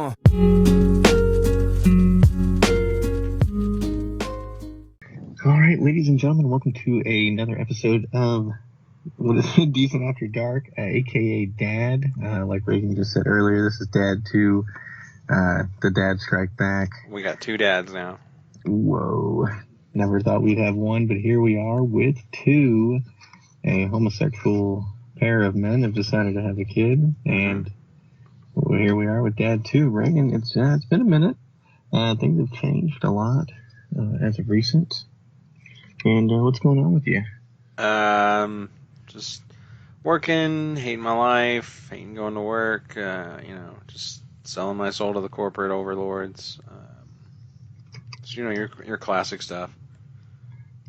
All right, ladies and gentlemen, welcome to another episode of what is Decent After Dark, aka Dad. Like Reagan just said earlier, this is Dad 2, the Dad Strike Back. We got two dads now. Whoa. Never thought we'd have one, but here we are with two. A homosexual pair of men have decided to have a kid, and here we are with Dad 2. Reagan, it's been a minute. Things have changed a lot as of recent. And what's going on with you? Just working, hating my life, hating going to work, just selling my soul to the corporate overlords. Your classic stuff.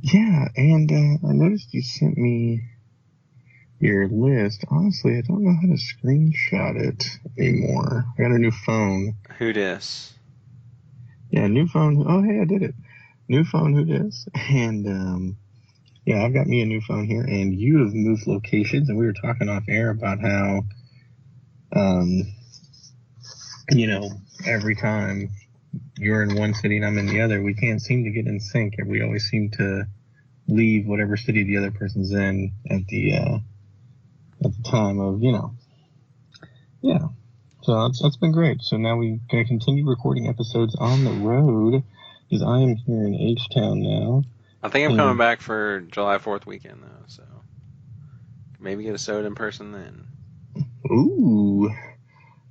Yeah, and I noticed you sent me your list. Honestly, I don't know how to screenshot it anymore. I got a new phone. Who dis? Yeah, new phone. Oh, hey, I did it. New phone, who dis? And, yeah, I've got me a new phone here, and you have moved locations, and we were talking off air about how, every time you're in one city and I'm in the other, we can't seem to get in sync, and we always seem to leave whatever city the other person's in at the time of, yeah. So that's been great. So now we're going to continue recording episodes on the road, because I am here in H-Town now. I think I'm coming back for July 4th weekend, though, so maybe get a soda in person then. Ooh,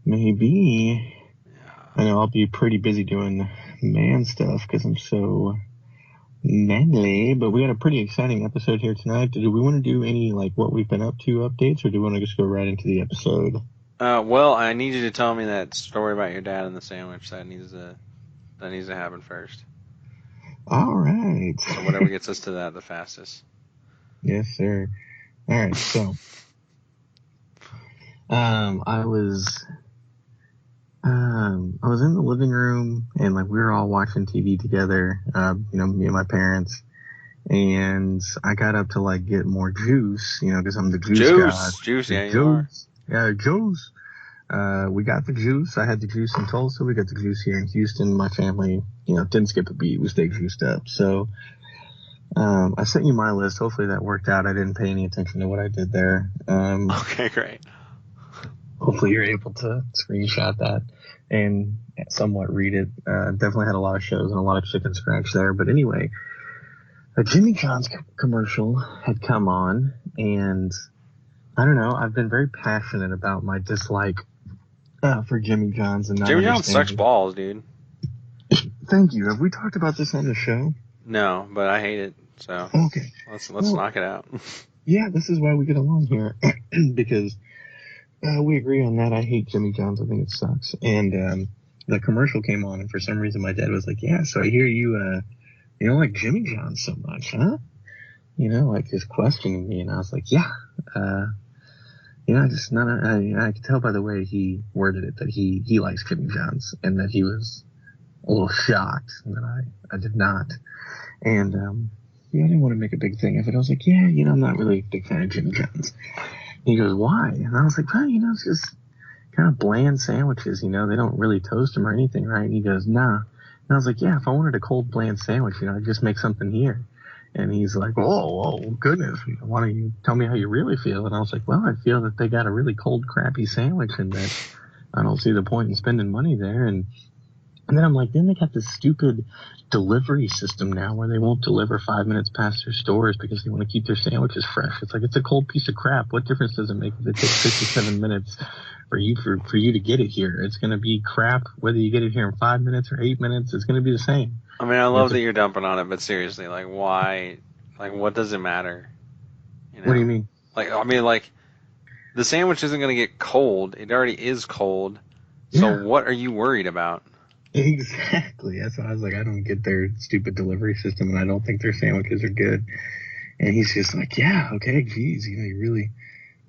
maybe. Yeah. I know I'll be pretty busy doing man stuff because I'm so manly, but we got a pretty exciting episode here tonight. Do we want to do any, what we've been up to updates, or do we want to just go right into the episode? Well, I need you to tell me that story about your dad and the sandwich. That needs to happen first. All right. So whatever gets us to that the fastest. Yes, sir. All right, so I was in the living room, and we were all watching TV together, me and my parents, and I got up to get more juice, because I'm the juice guy. Juice, yeah, you are. Yeah, juice. We got the juice. I had the juice in Tulsa. We got the juice here in Houston. My family, didn't skip a beat. We stayed juiced up. So, I sent you my list. Hopefully that worked out. I didn't pay any attention to what I did there. Okay, great. Hopefully you're able to screenshot that and somewhat read it. Definitely had a lot of shows and a lot of chicken scratch there. But anyway, a Jimmy John's commercial had come on, and I don't know. I've been very passionate about my dislike for Jimmy John's. And Jimmy John's sucks balls, dude. Thank you. Have we talked about this on the show? No, but I hate it. So okay, let's knock it out. Yeah, this is why we get along here, because we agree on that. I hate Jimmy John's. I think it sucks. And the commercial came on, and for some reason my dad was like, "Yeah, so I hear you don't like Jimmy John's so much, huh?" Just questioning me, and I was like, "Yeah." Just not. I could tell by the way he worded it that he likes Jimmy John's, and that he was a little shocked that I did not. And I didn't want to make a big thing of it. I was like, yeah, I'm not really a big fan of Jimmy John's. And he goes, why? And I was like, well, it's just kind of bland sandwiches. They don't really toast them or anything, right? And he goes, nah. And I was like, yeah, if I wanted a cold bland sandwich, I'd just make something here. And he's like, oh, goodness, why don't you tell me how you really feel? And I was like, well, I feel that they got a really cold, crappy sandwich, and that I don't see the point in spending money there. And then I'm like, then they got this stupid delivery system now where they won't deliver 5 minutes past their stores because they want to keep their sandwiches fresh. It's like, it's a cold piece of crap. What difference does it make if it takes 57 minutes for you to get it here? It's going to be crap whether you get it here in 5 minutes or 8 minutes. It's going to be the same. I mean, I love that you're dumping on it, but seriously, why? What does it matter? What do you mean? The sandwich isn't going to get cold. It already is cold. So what are you worried about? Exactly. That's why I was like, I don't get their stupid delivery system, and I don't think their sandwiches are good. And he's just like, yeah, okay, geez, you really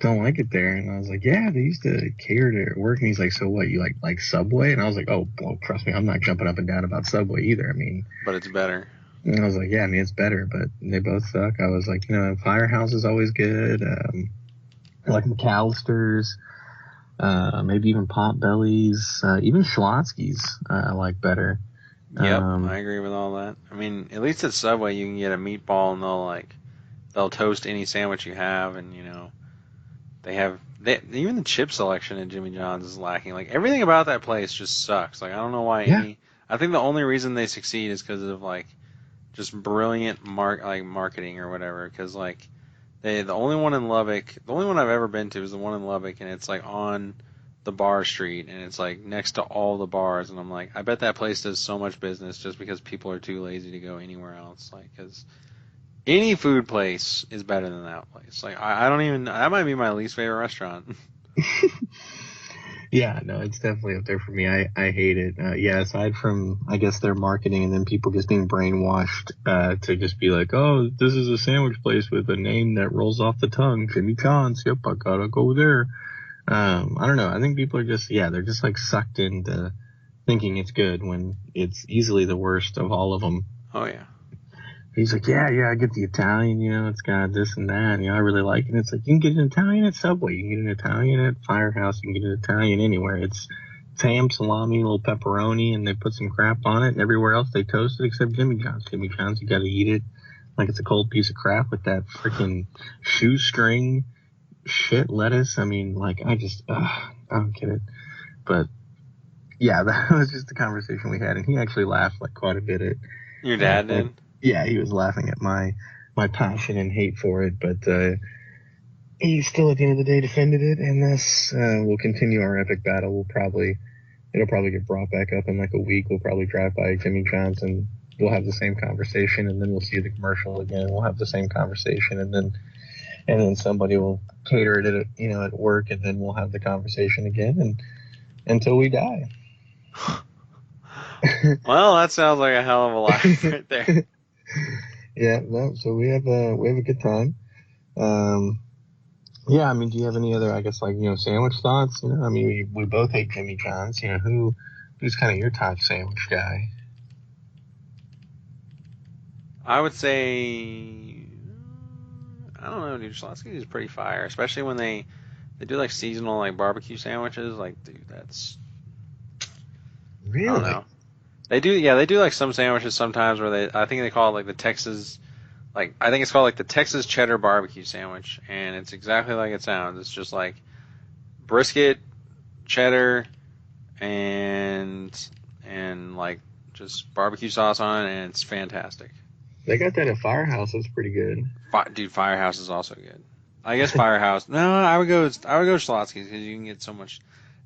don't like it there. And I was like, yeah, they used to cater to work. And he's like, so what, you like Subway? And I was like, oh, well, trust me, I'm not jumping up and down about Subway either. I mean, but it's better. And I was like, yeah, I mean, it's better, but they both suck. I was like, Firehouse is always good. I like McAllister's. maybe even Potbellies, even Schlotsky's I like better. Yep, I Um, agree with all that. I mean, at least at Subway you can get a meatball and they'll toast any sandwich you have, and even the chip selection at Jimmy John's is lacking. Like everything about that place just sucks. Like I don't know why yeah, any. I think the only reason they succeed is because of just brilliant marketing or whatever. Because the only one in Lubbock, the only one I've ever been to is the one in Lubbock, and it's like on the bar street, and it's like next to all the bars, and I'm like, I bet that place does so much business just because people are too lazy to go anywhere else. Like, because any food place is better than that place. Like, I don't even, that might be my least favorite restaurant. yeah, no, it's definitely up there for me. I hate it. Yeah, aside from I guess their marketing and then people just being brainwashed to just be like, oh, this is a sandwich place with a name that rolls off the tongue, Jimmy John's. Yep, I gotta go there. I don't know. I think people are just yeah, they're just like sucked into thinking it's good when it's easily the worst of all of them. Oh yeah. He's like, yeah, yeah, I get the Italian, it's got this and that, I really like it. It's like, you can get an Italian at Subway, you can get an Italian at Firehouse, you can get an Italian anywhere. It's ham, salami, a little pepperoni, and they put some crap on it, and everywhere else they toast it except Jimmy John's. Jimmy John's, you gotta eat it like it's a cold piece of crap with that freaking shoestring shit lettuce. I mean, like, I don't get it. But, yeah, that was just the conversation we had, and he actually laughed, like, quite a bit Your dad at did? yeah, he was laughing at my passion and hate for it, but he still at the end of the day defended it, and thus we'll continue our epic battle. It'll probably get brought back up in like a week. We'll probably drive by Jimmy John's and we'll have the same conversation, and then we'll see the commercial again. We'll have the same conversation, and then somebody will cater it at at work, and then we'll have the conversation again, and until we die. Well, that sounds like a hell of a life right there. Yeah, no. So we have a good time. Um, Yeah, I mean, do you have any other, I guess, like, sandwich thoughts? I mean, we both hate Jimmy John's. Who's kind of your top sandwich guy? I would say, I don't know, dude. Schlotsky's is pretty fire, especially when they do like seasonal like barbecue sandwiches. Like, dude, that's I don't Really? know. They do, yeah, they do like some sandwiches sometimes where I think they call it like the Texas, like I think it's called like the Texas cheddar barbecue sandwich, and it's exactly like it sounds. It's just like brisket, cheddar, and like just barbecue sauce on it, and it's fantastic. They got that at Firehouse. That's pretty good. Dude, Firehouse is also good. I guess Firehouse. No, I would go Schlotsky's because you can get so much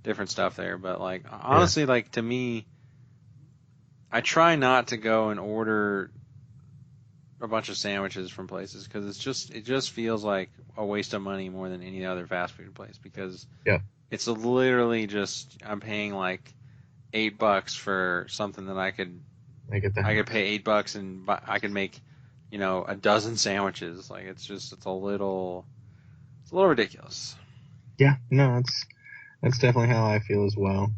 different stuff there. But like Yeah, honestly, like to me, I try not to go and order a bunch of sandwiches from places because it just feels like a waste of money more than any other fast food place because yeah. it's literally just I'm paying like $8 for something that Like at the I could house. pay $8 and I could make a dozen sandwiches. Like it's a little ridiculous. Yeah, no, that's definitely how I feel as well.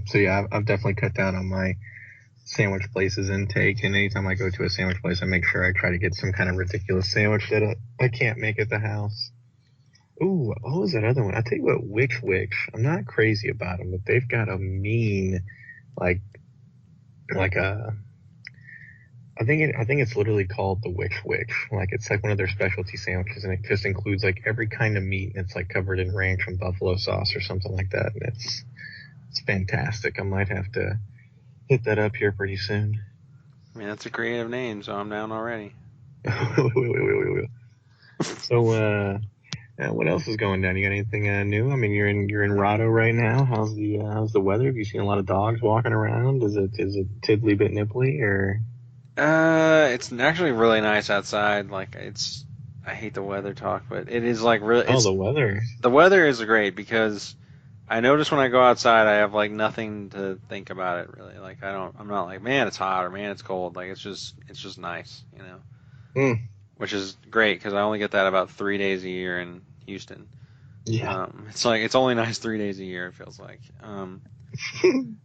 So yeah, I've definitely cut down on my sandwich places intake, and anytime I go to a sandwich place, I make sure I try to get some kind of ridiculous sandwich that I can't make at the house. Ooh, what was that other one? I tell you what, Wix. I'm not crazy about them, but they've got a mean, like, like a. I think it's literally called the Wix. Like it's like one of their specialty sandwiches, and it just includes like every kind of meat, and it's like covered in ranch and buffalo sauce or something like that, and it's fantastic. I might have to hit that up here pretty soon. I mean, that's a creative name, so I'm down already. Wait. So, what else is going down? You got anything new? I mean, you're in Rado right now. How's the weather? Have you seen a lot of dogs walking around? Is it tiddly bit nipply or? It's actually really nice outside. I hate the weather talk, but it is like really, Oh, the weather. the weather is great because I notice when I go outside, I have like nothing to think about it really. Like I'm not like, man, it's hot or man, it's cold. Like it's just nice. Mm, Which is great because I only get that about 3 days a year in Houston. yeah. It's like it's only nice 3 days a year. It feels like.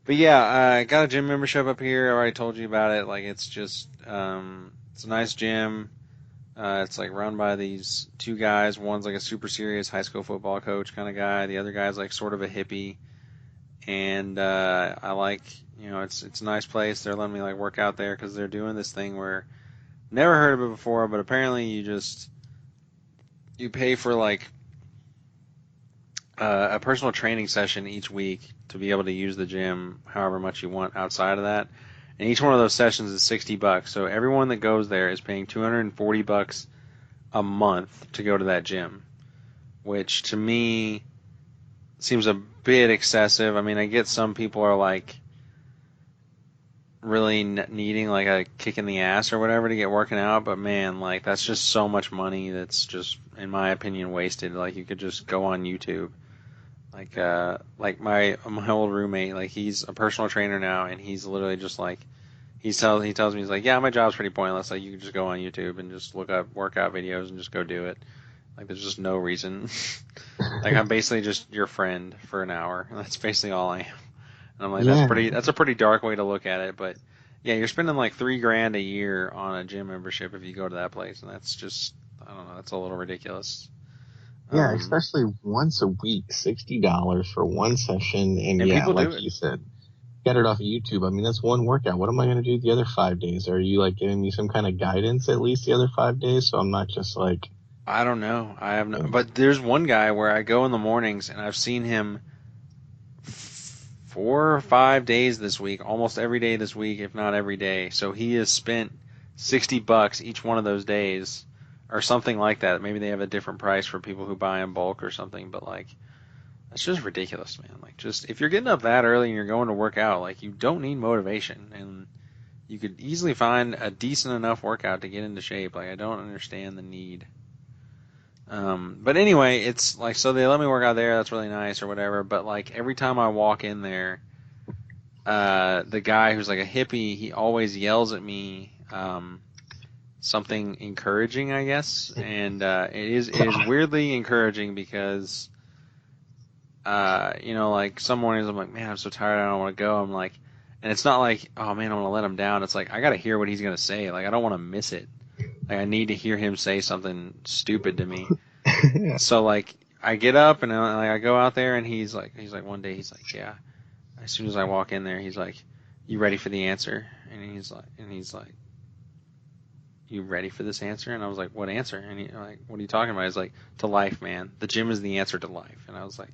But yeah, I got a gym membership up here. I already told you about it. Like it's just it's a nice gym. It's like run by these two guys. One's like a super serious high school football coach kind of guy. The other guy's like sort of a hippie. And I like, it's a nice place. They're letting me like work out there because they're doing this thing where never heard of it before, but apparently you pay for like a personal training session each week to be able to use the gym however much you want outside of that. And each one of those sessions is $60. So everyone that goes there is paying $240 a month to go to that gym, which to me seems a bit excessive. I mean, I get some people are like really needing like a kick in the ass or whatever to get working out, but man, like that's just so much money that's just, in my opinion, wasted. Like you could just go on YouTube. Like my old roommate, like he's a personal trainer now, and he's literally just like he tells me, he's like, yeah, my job's pretty pointless. Like you can just go on YouTube and just look up workout videos and just go do it. Like there's just no reason. Like I'm basically just your friend for an hour. That's basically all I am. And I'm like, Yeah, that's a pretty dark way to look at it, but yeah, you're spending like $3,000 a year on a gym membership if you go to that place, and that's just, I don't know, that's a little ridiculous. yeah, Um, especially once a week, $60 for one session, and and yeah, people do like it. you said, get it off of YouTube. I mean, that's one workout. What am I going to do the other 5 days? Are you like giving me some kind of guidance at least the other 5 days, so I'm not just like, I don't know. I have no, but there's one guy where I go in the mornings and I've seen him 4 or 5 days this week, almost every day this week, if not every day. So he has spent $60 each one of those days, or something like that. Maybe they have a different price for people who buy in bulk or something, but like that's just ridiculous, man. Like just if you're getting up that early and you're going to work out, like you don't need motivation, and you could easily find a decent enough workout to get into shape. Like I don't understand the need. But anyway, it's like, so they let me work out there. That's really nice or whatever. But like every time I walk in there, the guy who's like a hippie, he always yells at me, something encouraging, I guess. And it is weirdly encouraging because, like some mornings I'm like, man, I'm so tired, I don't want to go. I'm like, and it's not like, oh man, I want to let him down. It's like I got to hear what he's gonna say. Like I don't want to miss it. Like I need to hear him say something stupid to me. So like I get up and I go out there, and he's like one day he's like, yeah. As soon as I walk in there, he's like, you ready for the answer? And he's like, you ready for this answer? And I was like, what answer? And he like, what are you talking about? He's like, to life, man. The gym is the answer to life. And I was like,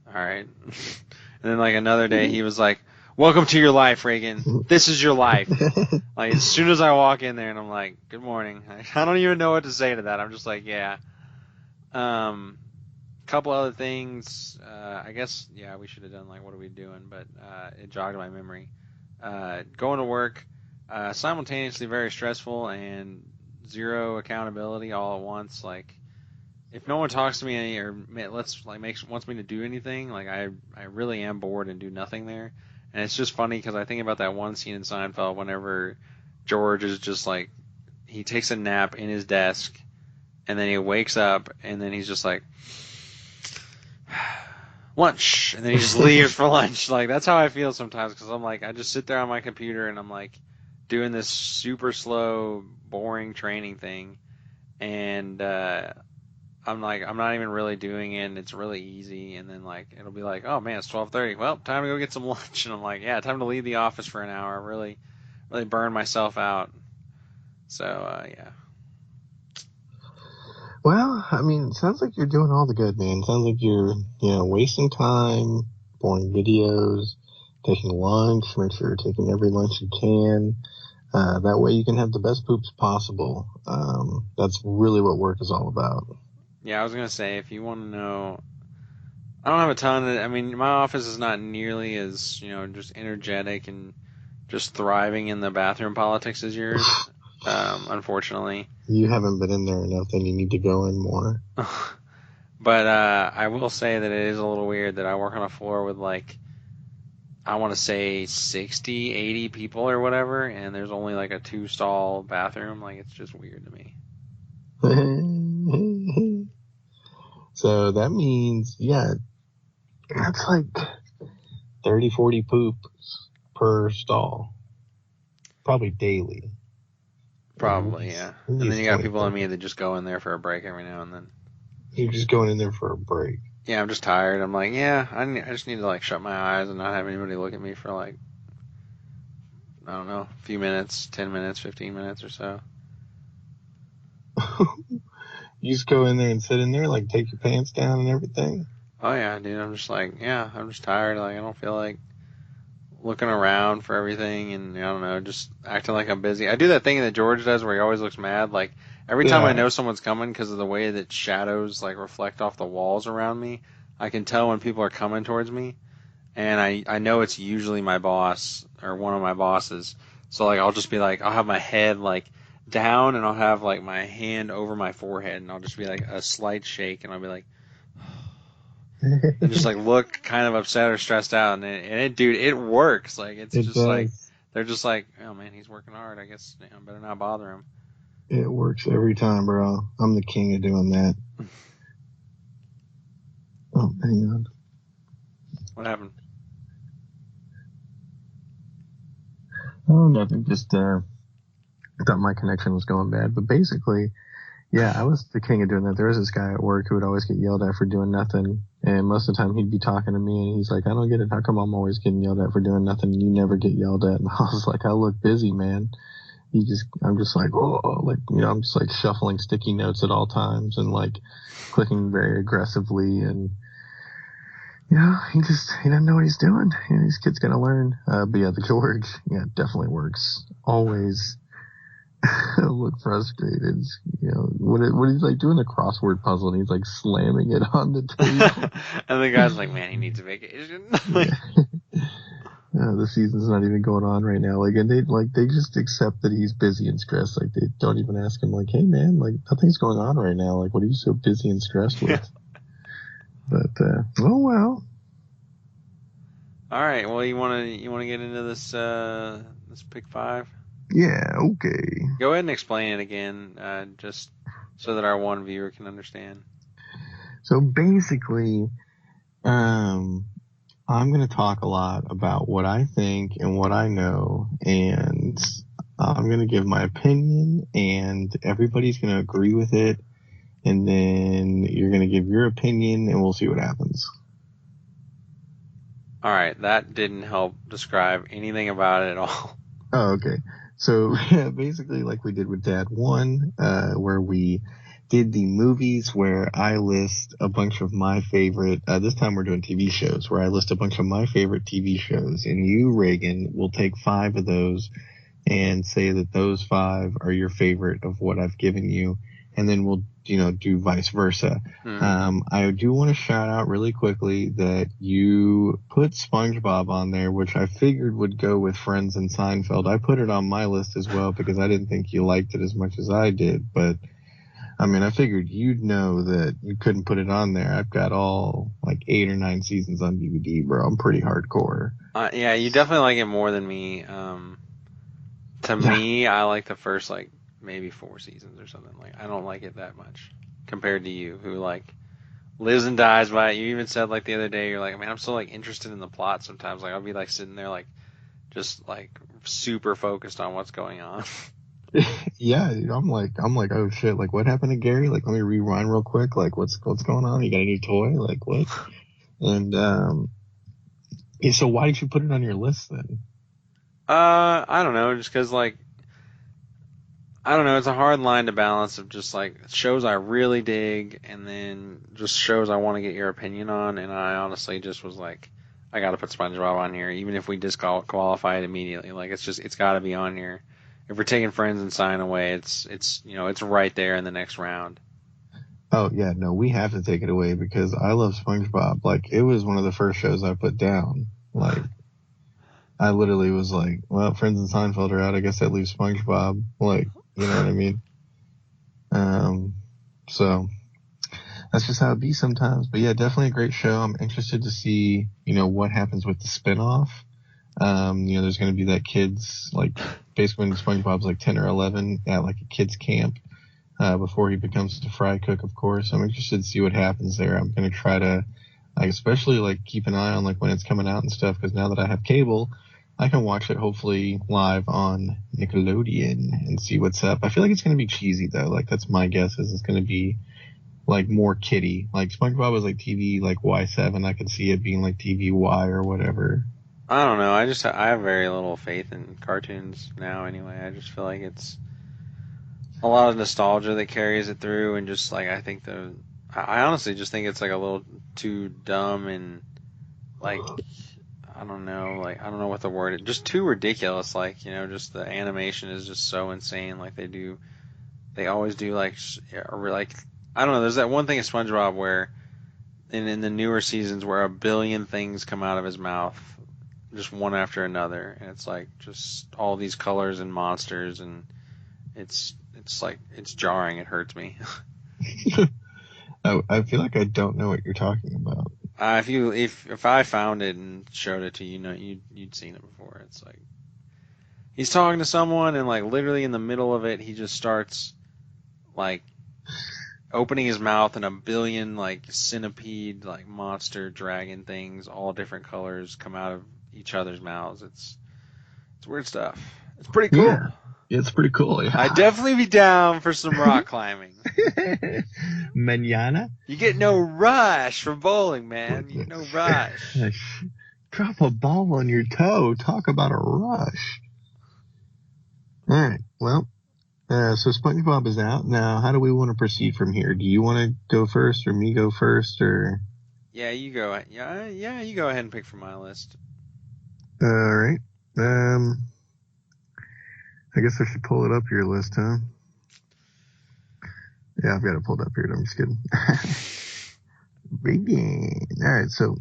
all right. And then like another day, he was like, welcome to your life, Reagan. This is your life. Like as soon as I walk in there, and I'm like, good morning. I don't even know what to say to that. I'm just like, yeah. Um, Couple other things. I guess, yeah, we should have done like, what are we doing? But it jogged my memory. Going to work, simultaneously very stressful and zero accountability all at once. Like, if no one talks to me or wants me to do anything, like I really am bored and do nothing there. And it's just funny because I think about that one scene in Seinfeld whenever George is just like, he takes a nap in his desk, and then he wakes up, and then he's just like, lunch, and then he just leaves for lunch. Like that's how I feel sometimes, because I'm like, I just sit there on my computer and I'm like doing this super slow, boring training thing, and I'm like, I'm not even really doing it, and it's really easy, and then like it'll be like, oh man, it's 12:30. Well, time to go get some lunch, and I'm like, yeah, time to leave the office for an hour. Really burn myself out. So yeah. well, I mean, sounds like you're doing all the good, man. Sounds like you're, wasting time, pouring videos, taking lunch, make sure you're taking every lunch you can. That way you can have the best poops possible. That's really what work is all about. Yeah, I was gonna say, if you want to know, I don't have a ton of, I mean, my office is not nearly as, just energetic and just thriving in the bathroom politics as yours, unfortunately. You haven't been in there enough, then you need to go in more. But I will say that it is a little weird that I work on a floor with like, I want to say 60, 80 people or whatever, and there's only like a two-stall bathroom. Like, it's just weird to me. So that means, yeah, that's like 30, 40 poops per stall, probably daily. Probably, yeah. at And then least you got 20, people like 30 me minutes. that just go in there for a break every now and then. You're just going in there for a break. Yeah, I'm just tired. I'm like, yeah, I just need to like shut my eyes and not have anybody look at me for like, I don't know, a few minutes, 10 minutes, 15 minutes or so. You just go in there and sit in there, like take your pants down and everything. Oh yeah, dude. I'm just like, yeah, I'm just tired. Like I don't feel like looking around for everything, and I don't know, just acting like I'm busy. I do that thing that George does where he always looks mad. Like every time I Yeah. know someone's coming because of the way that shadows like reflect off the walls around me, I can tell when people are coming towards me, and I know it's usually my boss or one of my bosses. So like I'll just be like, I'll have my head like down, and I'll have like my hand over my forehead, and I'll just be like a slight shake, and I'll be like, and just like look kind of upset or stressed out, and dude, it works. Like it's It just like does. they're just like, oh man, he's working hard. I guess I better not bother him. It works every time, bro. I'm the king of doing that. Oh, hang on. What happened? Oh, nothing. Just thought my connection was going bad. But basically, yeah, I was the king of doing that. There was this guy at work who would always get yelled at for doing nothing. And most of the time he'd be talking to me and he's like, I don't get it. How come I'm always getting yelled at for doing nothing and you never get yelled at? And I was like, I look busy, man. I'm just like, oh, like, I'm just like shuffling sticky notes at all times and like clicking very aggressively. And, he doesn't know what he's doing. These kids got to learn. But yeah, the George, yeah, definitely works. Always look frustrated. What he's like doing the crossword puzzle and he's like slamming it on the table. And the guy's like, man, he needs a vacation. Like, Yeah. The season's not even going on right now. And they just accept that he's busy and stressed. Like they don't even ask him like, hey man, like nothing's going on right now. Like what are you so busy and stressed with? yeah. But oh well. All right. Well, you wanna get into this pick five? Yeah, okay. Go ahead and explain it again, just so that our one viewer can understand. So basically, um I'm going to talk a lot about what I think and what I know, and I'm going to give my opinion, and everybody's going to agree with it, and then you're going to give your opinion, and we'll see what happens. All right. That didn't help describe anything about it at all. Oh, okay. So basically, like we did with Dad 1, where we did the movies where I list a bunch of my favorite, this time we're doing TV shows, where I list a bunch of my favorite TV shows. And you, Reagan, will take 5 of those and say that those 5 are your favorite of what I've given you. And then we'll, do vice versa. I do want to shout out really quickly that you put SpongeBob on there, which I figured would go with Friends and Seinfeld. I put it on my list as well because I didn't think you liked it as much as I did. But I mean, I figured you'd know that you couldn't put it on there. I've got all like 8 or 9 seasons on DVD, bro. I'm pretty hardcore. Yeah, you definitely like it more than me. To Yeah. me, I like the first like maybe 4 seasons or something. Like I don't like it that much compared to you, who like lives and dies by it. You even said like the other day, you're like, man, I'm still like interested in the plot sometimes. Like I'll be like sitting there like just like super focused on what's going on. Yeah, dude, I'm like, oh shit, like what happened to Gary? Like, let me rewind real quick. Like, what's going on? You got a new toy? Like, what? And yeah, so why did you put it on your list then? I don't know, just because like I don't know, it's a hard line to balance of just like shows I really dig and then just shows I want to get your opinion on. And I honestly just was like, I got to put SpongeBob on here, even if we disqualify it immediately. Like it's got to be on here. If we're taking Friends and Sign away, it's right there in the next round. Oh yeah, no, we have to take it away because I love SpongeBob. Like, it was one of the first shows I put down. Like, I literally was like, well, Friends and Seinfeld are out. I guess that leaves SpongeBob. Like, you know what I mean? Um, so that's just how it be sometimes. But yeah, definitely a great show. I'm interested to see, what happens with the spinoff. There's going to be that kids, like, basically when SpongeBob's like 10 or 11 at like a kids camp, before he becomes a fry cook, of course. I'm interested to see what happens there. I'm going to try to, like, especially like keep an eye on like when it's coming out and stuff. Cause now that I have cable, I can watch it hopefully live on Nickelodeon and see what's up. I feel like it's gonna be cheesy though. Like that's my guess is it's gonna be like more kiddie. Like SpongeBob was like TV like Y7. I could see it being like TV Y or whatever. I don't know. I have very little faith in cartoons now. Anyway, I just feel like it's a lot of nostalgia that carries it through, and just like I honestly just think it's like a little too dumb and like I don't know what the word is, just too ridiculous. Like just the animation is just so insane. Like they always do or like I don't know. There's that one thing in SpongeBob where in the newer seasons where a billion things come out of his mouth, just one after another, and it's like just all these colors and monsters, and it's like it's jarring. It hurts me. I feel like I don't know what you're talking about. If I found it and showed it to you, you'd seen it before. It's like he's talking to someone, and like literally in the middle of it, he just starts like opening his mouth, and a billion like centipede, like monster dragon things, all different colors, come out of each other's mouths. It's weird stuff. It's pretty Yeah, cool. it's pretty cool. Yeah. I'd definitely be down for some rock climbing. Manana. You get no rush for bowling, man. You get no rush. Drop a ball on your toe. Talk about a rush. All right. Well, so SpongeBob is out. Now, how do we want to proceed from here? Do you want to go first or me go first or? Yeah, you go. Yeah, you go ahead and pick from my list. All right. I guess I should pull it up your list, huh? Yeah, I've got it pulled up here. I'm just kidding. Begin. All right, so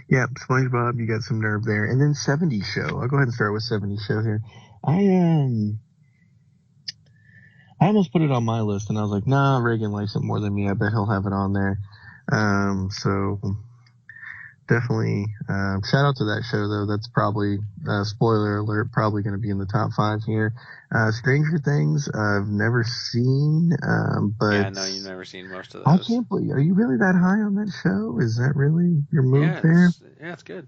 yeah, SpongeBob, you got some nerve there, and then 70s Show. I'll go ahead and start with 70s Show here. I almost put it on my list, and I was like, nah, Reagan likes it more than me. I bet he'll have it on there. So definitely shout out to that show though. That's probably spoiler alert, probably going to be in the top 5 here. Stranger Things I've never seen, but yeah, no, you've never seen most of I those. can't believe. Are you really that high on that show? Is that really your move there? It's good.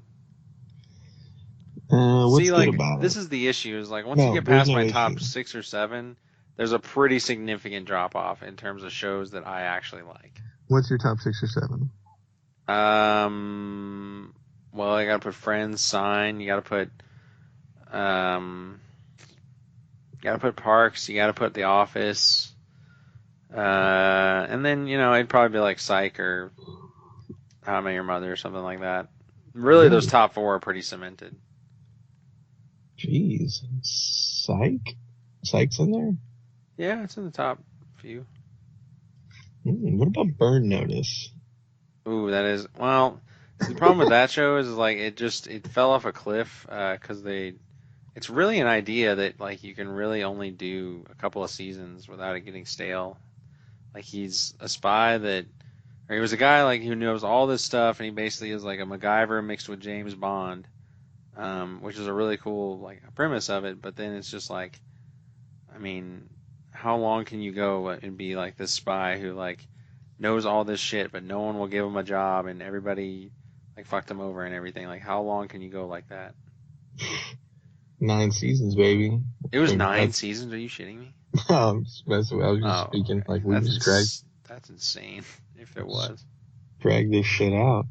What's See, good like about this it? is the issue. Is like once you No, get there's past no my issue. top 6 or 7, there's a pretty significant drop off in terms of shows that I actually like. What's your top 6 or 7? Well, I gotta put Friends, Sign. Um, you gotta put Parks. You gotta put The Office. And then it'd probably be like Psych or How I Met Your Mother or something like that. Really, those top 4 are pretty cemented. Jeez, Psych's in there. Yeah, it's in the top few. What about Burn Notice? Ooh, that is well. See, the problem with that show is like it fell off a cliff because it's really an idea that like you can really only do a couple of seasons without it getting stale. Like he's a spy or he was a guy like who knows all this stuff, and he basically is like a MacGyver mixed with James Bond, which is a really cool like premise of it. But then it's just like, I mean, how long can you go and be like this spy who like knows all this shit, but no one will give him a job, and everybody like fucked him over and everything? Like, how long can you go like that? 9 seasons, baby. It was 9 seasons. Are you shitting me? I was just speaking okay. like we That's insane. If it was, drag this shit out.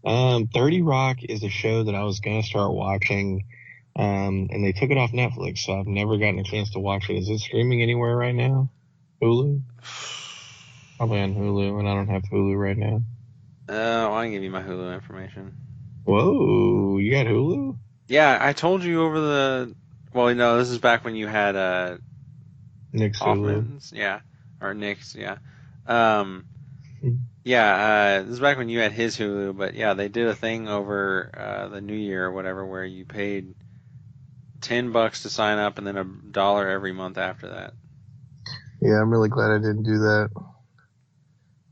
30 Rock is a show that I was gonna start watching, and they took it off Netflix, so I've never gotten a chance to watch it. Is it streaming anywhere right now? Hulu? Probably on Hulu, and I don't have Hulu right now. I can give you my Hulu information. Whoa, you got Hulu? Yeah, I told you over the. Well, this is back when you had Nick's Hoffman's, yeah, or Nick's, yeah. This is back when you had his Hulu, but yeah, they did a thing over the New Year or whatever where you paid $10 to sign up and then $1 every month after that. Yeah, I'm really glad I didn't do that.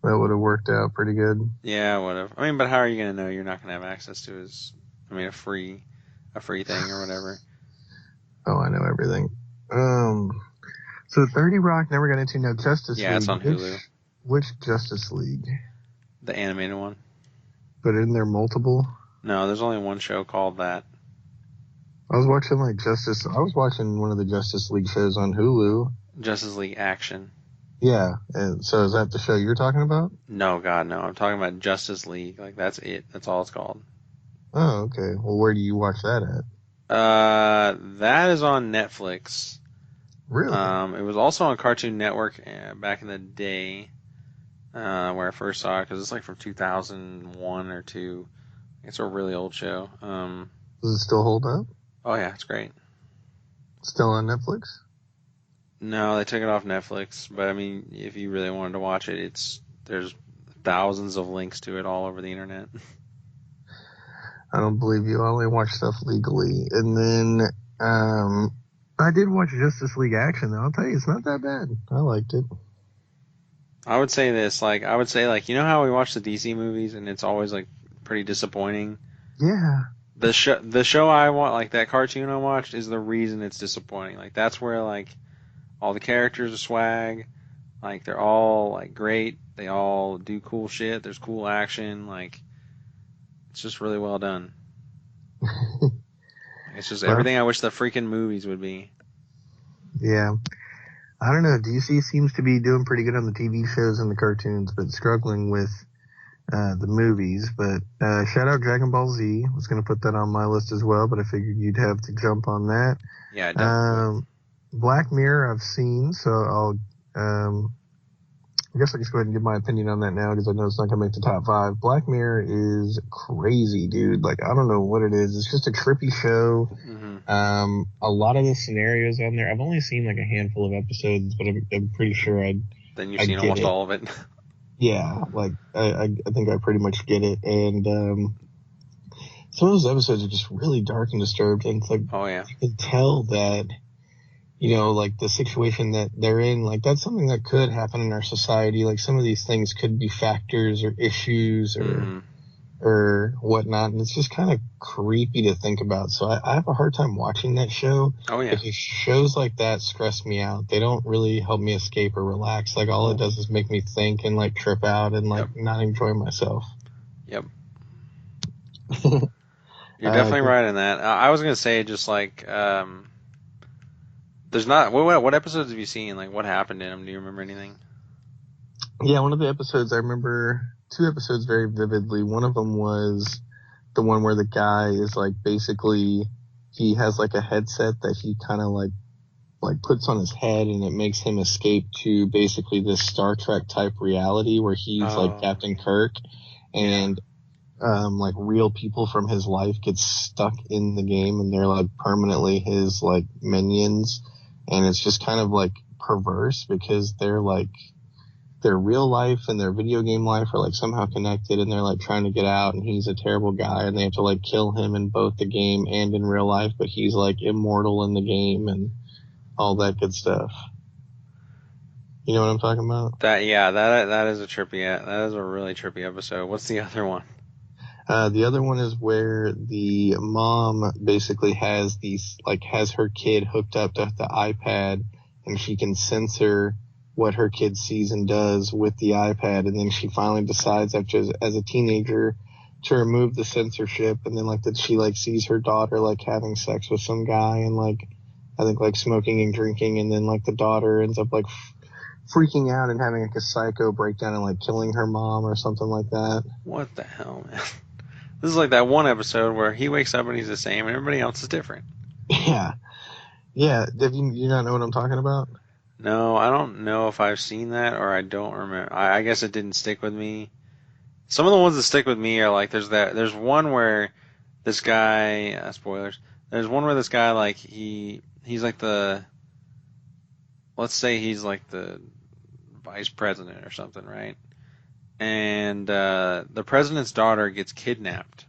That would have worked out pretty good. Yeah, would have. I mean, but how are you going to know you're not going to have access to a free thing or whatever? Oh, I know everything. So 30 Rock never got into Justice League. Yeah, it's on Hulu. Which Justice League? The animated one. But isn't there multiple? No, there's only one show called that. I was watching I was watching one of the Justice League shows on Hulu. Justice League Action. Yeah, and so is that the show you're talking about? No, God, no. I'm talking about Justice League. Like, that's it. That's all it's called. Oh, okay. Well, where do you watch that at? That is on Netflix. Really? It was also on Cartoon Network back in the day where I first saw it because it's like from 2001 or two. It's a really old show. Does it still hold up? Oh yeah, it's great. Still on Netflix? No, they took it off Netflix, but I mean, if you really wanted to watch it, there's thousands of links to it all over the internet. I don't believe you. I only watch stuff legally. And then I did watch Justice League Action, though. I'll tell you, it's not that bad. I liked it. I would say this, like I would say, like you know how we watch the DC movies and it's always like pretty disappointing. Yeah. The show I want, like that cartoon I watched, is the reason it's disappointing. Like that's where like all the characters are swag, like they're all like great. They all do cool shit. There's cool action. Like it's just really well done. It's just Well, everything I wish the freaking movies would be. yeah. I don't know. DC seems to be doing pretty good on the TV shows and the cartoons, but struggling with the movies. But shout out Dragon Ball Z. I was going to put that on my list as well, but I figured you'd have to jump on that. Yeah, I definitely would. Black Mirror I've seen, so I guess I'll just go ahead and give my opinion on that now because I know it's not going to make the top 5. Black Mirror is crazy, dude. Like, I don't know what it is. It's just a trippy show. Mm-hmm. A lot of the scenarios on there, I've only seen like a handful of episodes, but I'm pretty sure Then you've I seen get almost it. all of it. Yeah, like, I think I pretty much get it. And some of those episodes are just really dark and disturbed. And it's like, Oh yeah. you can tell that, like the situation that they're in, like that's something that could happen in our society. Like some of these things could be factors or issues Mm-hmm. or whatnot. And it's just kind of creepy to think about. So I have a hard time watching that show Oh yeah. because shows like that stress me out. They don't really help me escape or relax. Like all it does is make me think and like trip out and like Yep. not enjoy myself. Yep. You're definitely right in that. I was gonna say just like there's not what episodes have you seen? Like what happened in them? Do you remember anything? Yeah, one of the episodes, I remember 2 episodes very vividly. One of them was the one where the guy is like basically he has like a headset that he kind of like puts on his head and it makes him escape to basically this Star Trek type reality where he's like Captain Kirk and like real people from his life get stuck in the game and they're like permanently his like minions, and it's just kind of like perverse because they're like their real life and their video game life are like somehow connected and they're like trying to get out and he's a terrible guy and they have to like kill him in both the game and in real life, but he's like immortal in the game and all that good stuff. You know what I'm talking about? That is a trippy. That is a really trippy episode. What's the other one? The other one is where the mom basically has has her kid hooked up to the iPad and she can censor what her kid sees and does with the iPad. And then she finally decides as a teenager to remove the censorship. And then that she sees her daughter having sex with some guy and I think smoking and drinking. And then the daughter ends up freaking out and having a psycho breakdown and killing her mom or something like that. What the hell, man? This is like that one episode where he wakes up and he's the same and everybody else is different. Yeah. Yeah. Do you not know what I'm talking about? No, I don't know if I've seen that or I don't remember. I guess it didn't stick with me. Some of the ones that stick with me are there's one where this guy, spoilers, there's one where this guy he's let's say he's the vice president or something, right? And the president's daughter gets kidnapped.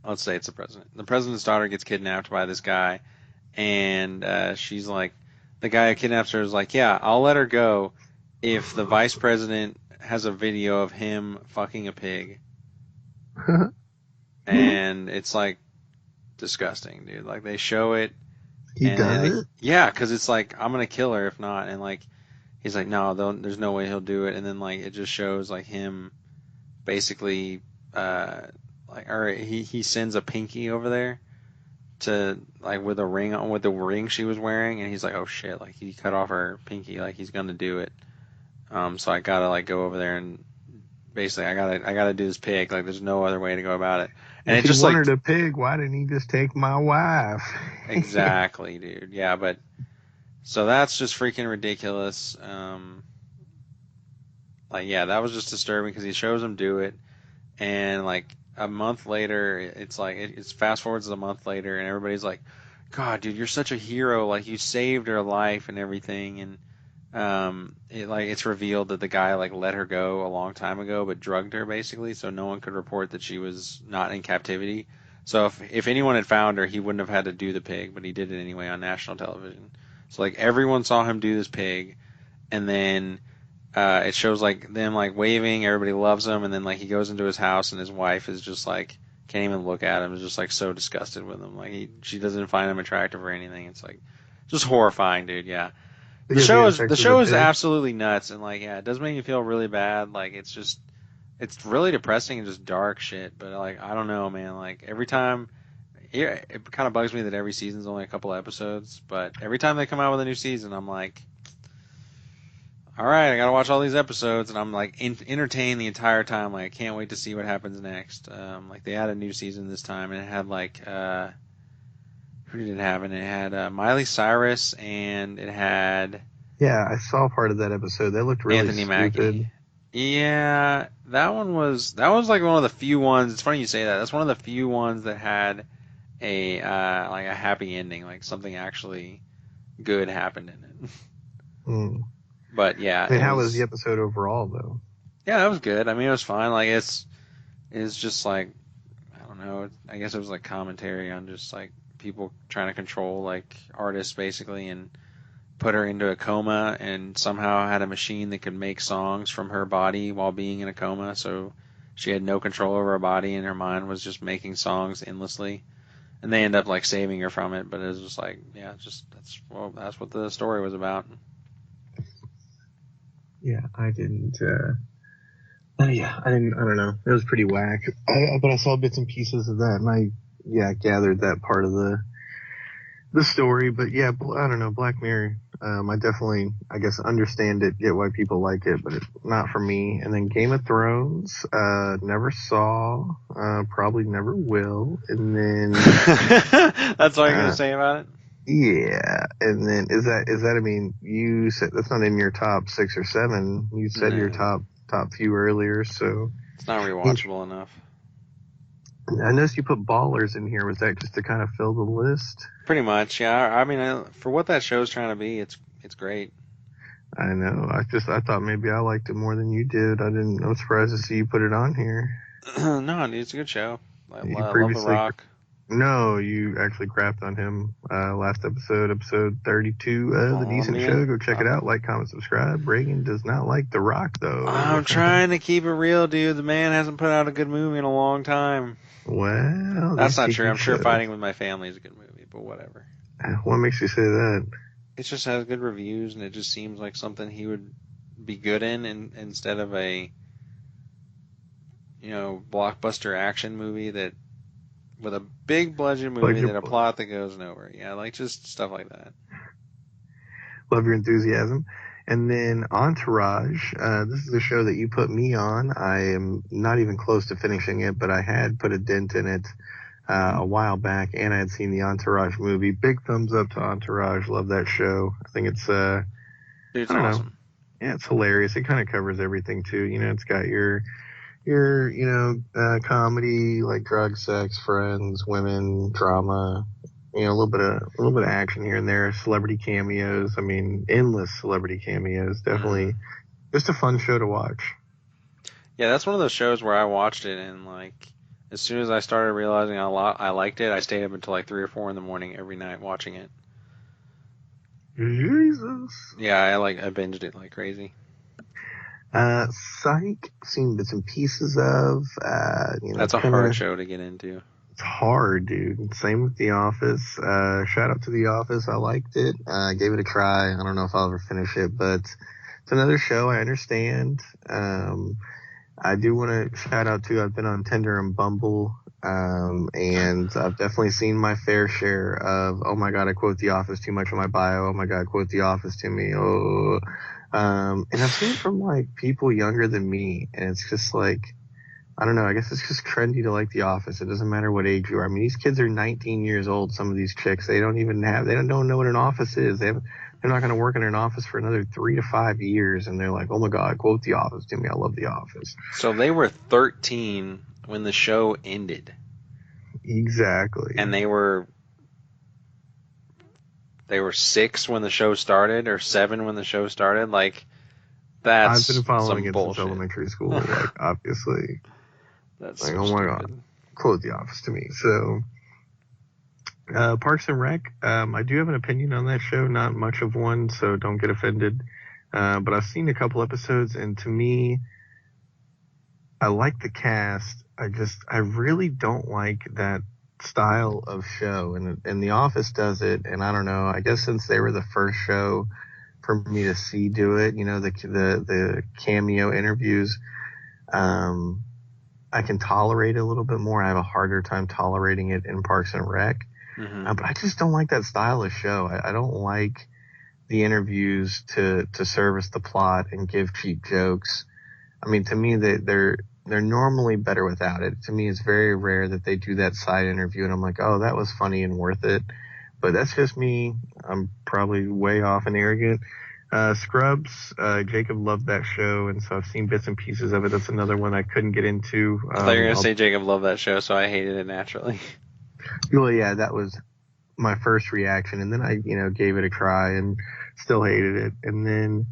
Let's say it's the president. The president's daughter gets kidnapped by this guy, and she's the guy who kidnaps her is yeah, I'll let her go if the vice president has a video of him fucking a pig. And it's disgusting, dude. They show it. He does it? Yeah, because it's I'm gonna kill her if not, and he's no, there's no way he'll do it, and then it just shows him basically or he sends a pinky over there to like with a ring on with the ring she was wearing, and he's like, oh shit, like he cut off her pinky, like he's gonna do it. So I gotta like go over there and basically I gotta do this pig. Like there's no other way to go about it. And If it he just like wanted a pig, why didn't he just take my wife? exactly, dude. Yeah, but so that's just freaking ridiculous. Like yeah, that was just disturbing because he shows him do it, and like a month later, it's like it's fast forwards a month later, and everybody's like, "God, dude, you're such a hero! Like you saved her life and everything." And it's revealed that the guy like let her go a long time ago, but drugged her basically, so no one could report that she was not in captivity. So if anyone had found her, he wouldn't have had to do the pig, but he did it anyway on national television. So like everyone saw him do this pig, and then it shows like them like waving, everybody loves him, and then like he goes into his house and his wife is just like can't even look at him, is just like so disgusted with him. Like she doesn't find him attractive or anything. It's like just horrifying, dude. Yeah. The Because he show had is sex the with a show is pig. absolutely nuts and like yeah, it does make you feel really bad. Like it's really depressing and just dark shit. But like I don't know, man. Like every time, yeah, it kind of bugs me that every season's only a couple episodes. But every time they come out with a new season, I'm like, all right, I gotta watch all these episodes, and I'm like entertained the entire time. Like I can't wait to see what happens next. Like they had a new season this time, and it had like who did it have? And it had Miley Cyrus, and it had Yeah, I saw part of that episode. That looked really Anthony Mackie. stupid. Yeah, that was like one of the few ones. It's funny you say that. That's one of the few ones that had a like a happy ending, like something actually good happened in it. Mm. But yeah, I mean, it how was the was episode overall, though? yeah, that was good. I mean, it was fine. Like it's just like I don't know. I guess it was like commentary on just like people trying to control like artists basically and put her into a coma and somehow had a machine that could make songs from her body while being in a coma. So she had no control over her body and her mind was just making songs endlessly. And they end up like saving her from it, but it was just like, yeah, just that's what the story was about. Yeah, I didn't. Yeah, I didn't. I don't know. It was pretty whack. But I saw bits and pieces of that, and I gathered that part of the story. But yeah, I don't know. Black Mirror. I definitely, I guess, understand it, get why people like it, but it's not for me. And then Game of Thrones. Never saw. Probably never will. And then. That's all you're gonna Uh, say about it? yeah, and then is that? I mean, you said that's not in your top 6 or 7. You said your No, top few earlier, so it's not rewatchable enough. I noticed you put Ballers in here. Was that just to kind of fill the list? Pretty much, yeah. I mean, for what that show's trying to be, it's great. I know. I thought maybe I liked it more than you did. I was surprised to see you put it on here. No, dude, it's a good show. You I love The previously Rock. No, you actually crapped on him last episode 32 of The Well, I Decent Show. mean, Go check it out. Like, comment, subscribe. Reagan does not like The Rock, though. I'm trying to keep it real, dude. The man hasn't put out a good movie in a long time. Well, That's these not true. TV I'm sure shows. Fighting with My Family is a good movie, but whatever. What makes you say that? It just has good reviews, and it just seems like something he would be good in instead of a, blockbuster action movie that with a big budget movie Budget, that a plot that goes nowhere. Yeah, like just stuff like that. love your enthusiasm. And then Entourage. This is a show that you put me on. I am not even close to finishing it, but I had put a dent in it a while back, and I had seen the Entourage movie. Big thumbs up to Entourage. Love that show. I think it's Dude, I it's don't know. awesome. Yeah, it's hilarious. It kind of covers everything too. It's got your comedy like drug, sex, friends, women, drama. A little bit of action here and there. Celebrity cameos. I mean, endless celebrity cameos. Hmm. Definitely just a fun show to watch. Yeah, that's one of those shows where I watched it and like as soon as I started realizing I liked it, I stayed up until like 3 or 4 in the morning every night watching it. Jesus. Yeah, I binged it like crazy. Psych. Seen bits and pieces of. That's a Kind hard of. show to get into. It's hard, dude. Same with The Office. Shout out to The Office. I liked it. Gave it a try. I don't know if I'll ever finish it, but it's another show. I understand. I do want to shout out to. I've been on Tinder and Bumble And I've definitely seen my fair share of, oh my God, I quote The Office too much in my bio. Oh my God, quote The Office to me. Oh, and I've seen it from like people younger than me, and it's just like, I don't know. I guess it's just trendy to like The Office. It doesn't matter what age you are. I mean, these kids are 19 years old. Some of these chicks, they don't even have, they don't know what an office is. They're not going to work in an office for another 3 to 5 years, and they're like, oh my God, quote The Office to me. I love The Office. So they were 13 when the show ended, and Exactly. they were 6 when the show started, or 7 when the show started. Like, I've been that's following some it since bullshit. elementary school. Like, obviously, That's like, so oh my God, stupid. quote The Office to me. So, Parks and Rec, I do have an opinion on that show, not much of one, so don't get offended. But I've seen a couple episodes, and to me, I like the cast. I really don't like that style of show. And The Office does it, and I don't know, I guess since they were the first show for me to see do it, the cameo interviews, um, I can tolerate it a little bit more. I have a harder time tolerating it in Parks and Rec. Hmm. But I just don't like that style of show. I don't like the interviews to service the plot and give cheap jokes. I mean, to me, they're normally better without it. To me, it's very rare that they do that side interview, and I'm like, oh, that was funny and worth it. But that's just me. I'm probably way off and arrogant. Scrubs, Jacob loved that show, and so I've seen bits and pieces of it. That's another one I couldn't get into. I thought you were gonna say Jacob loved that show, so I hated it naturally. Well, yeah, that was my first reaction, and then I, gave it a try and still hated it. And then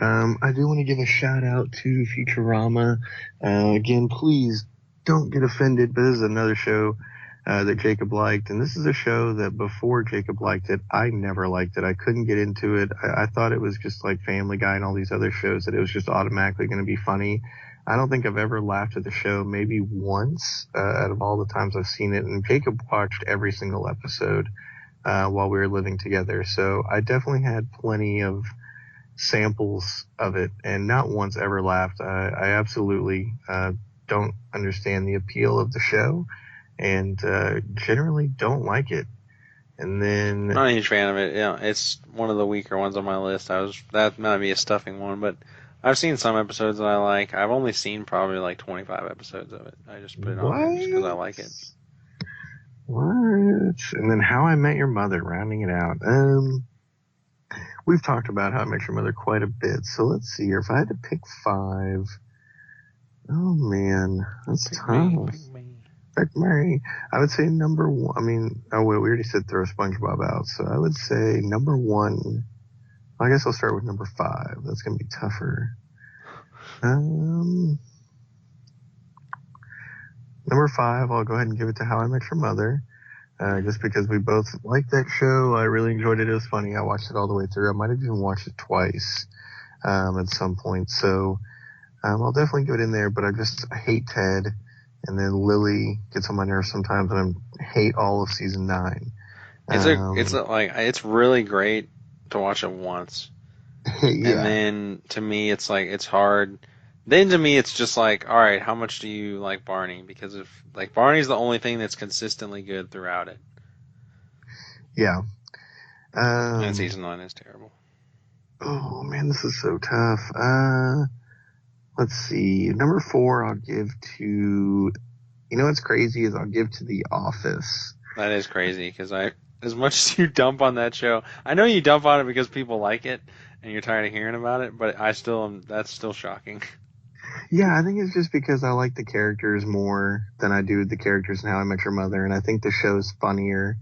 I do want to give a shout out to Futurama. Again, please don't get offended, but this is another show that Jacob liked, and this is a show that before Jacob liked it, I never liked it. I couldn't get into it. I thought it was just like Family Guy and all these other shows that it was just automatically going to be funny. I don't think I've ever laughed at the show, maybe once out of all the times I've seen it. And Jacob watched every single episode while we were living together. So I definitely had plenty of samples of it and not once ever laughed. I absolutely don't understand the appeal of the show and generally don't like it. And then, Not a huge fan of it. Yeah, it's one of the weaker ones on my list. That might be a stuffing one, but I've seen some episodes that I like. I've only seen probably like 25 episodes of it. I just put it on there just because I what? like it. What? And then How I Met Your Mother, rounding it out. We've talked about How I Met Your Mother quite a bit. So let's see here. If I had to pick five, oh man, that's Pick me, tough. pick me. Pick Mary. I would say number one. I mean, oh wait, we already said throw SpongeBob out. So I would say number one. I guess I'll start with number five. That's gonna be tougher. Um, Number five, I'll go ahead and give it to How I Met Your Mother. Just because we both liked that show. I really enjoyed it. It was funny. I watched it all the way through. I might have even watched it twice at some point. So I'll definitely give it in there. But I hate Ted. And then Lily gets on my nerves sometimes. And I hate all of season 9. It's really great to watch it once, and Yeah. then to me it's like it's hard. Then to me it's just like, all right, how much do you like Barney? Because if like Barney's the only thing that's consistently good throughout it, Yeah. and season 9 is terrible. Oh, man, this is so tough. Let's see. Number four, I'll give to. You know what's crazy is I'll give to The Office. That is crazy because as much as you dump on that show, I know you dump on it because people like it and you're tired of hearing about it, but I still am. That's still shocking. Yeah, I think it's just because I like the characters more than I do the characters in How I Met Your Mother, and I think the show's funnier.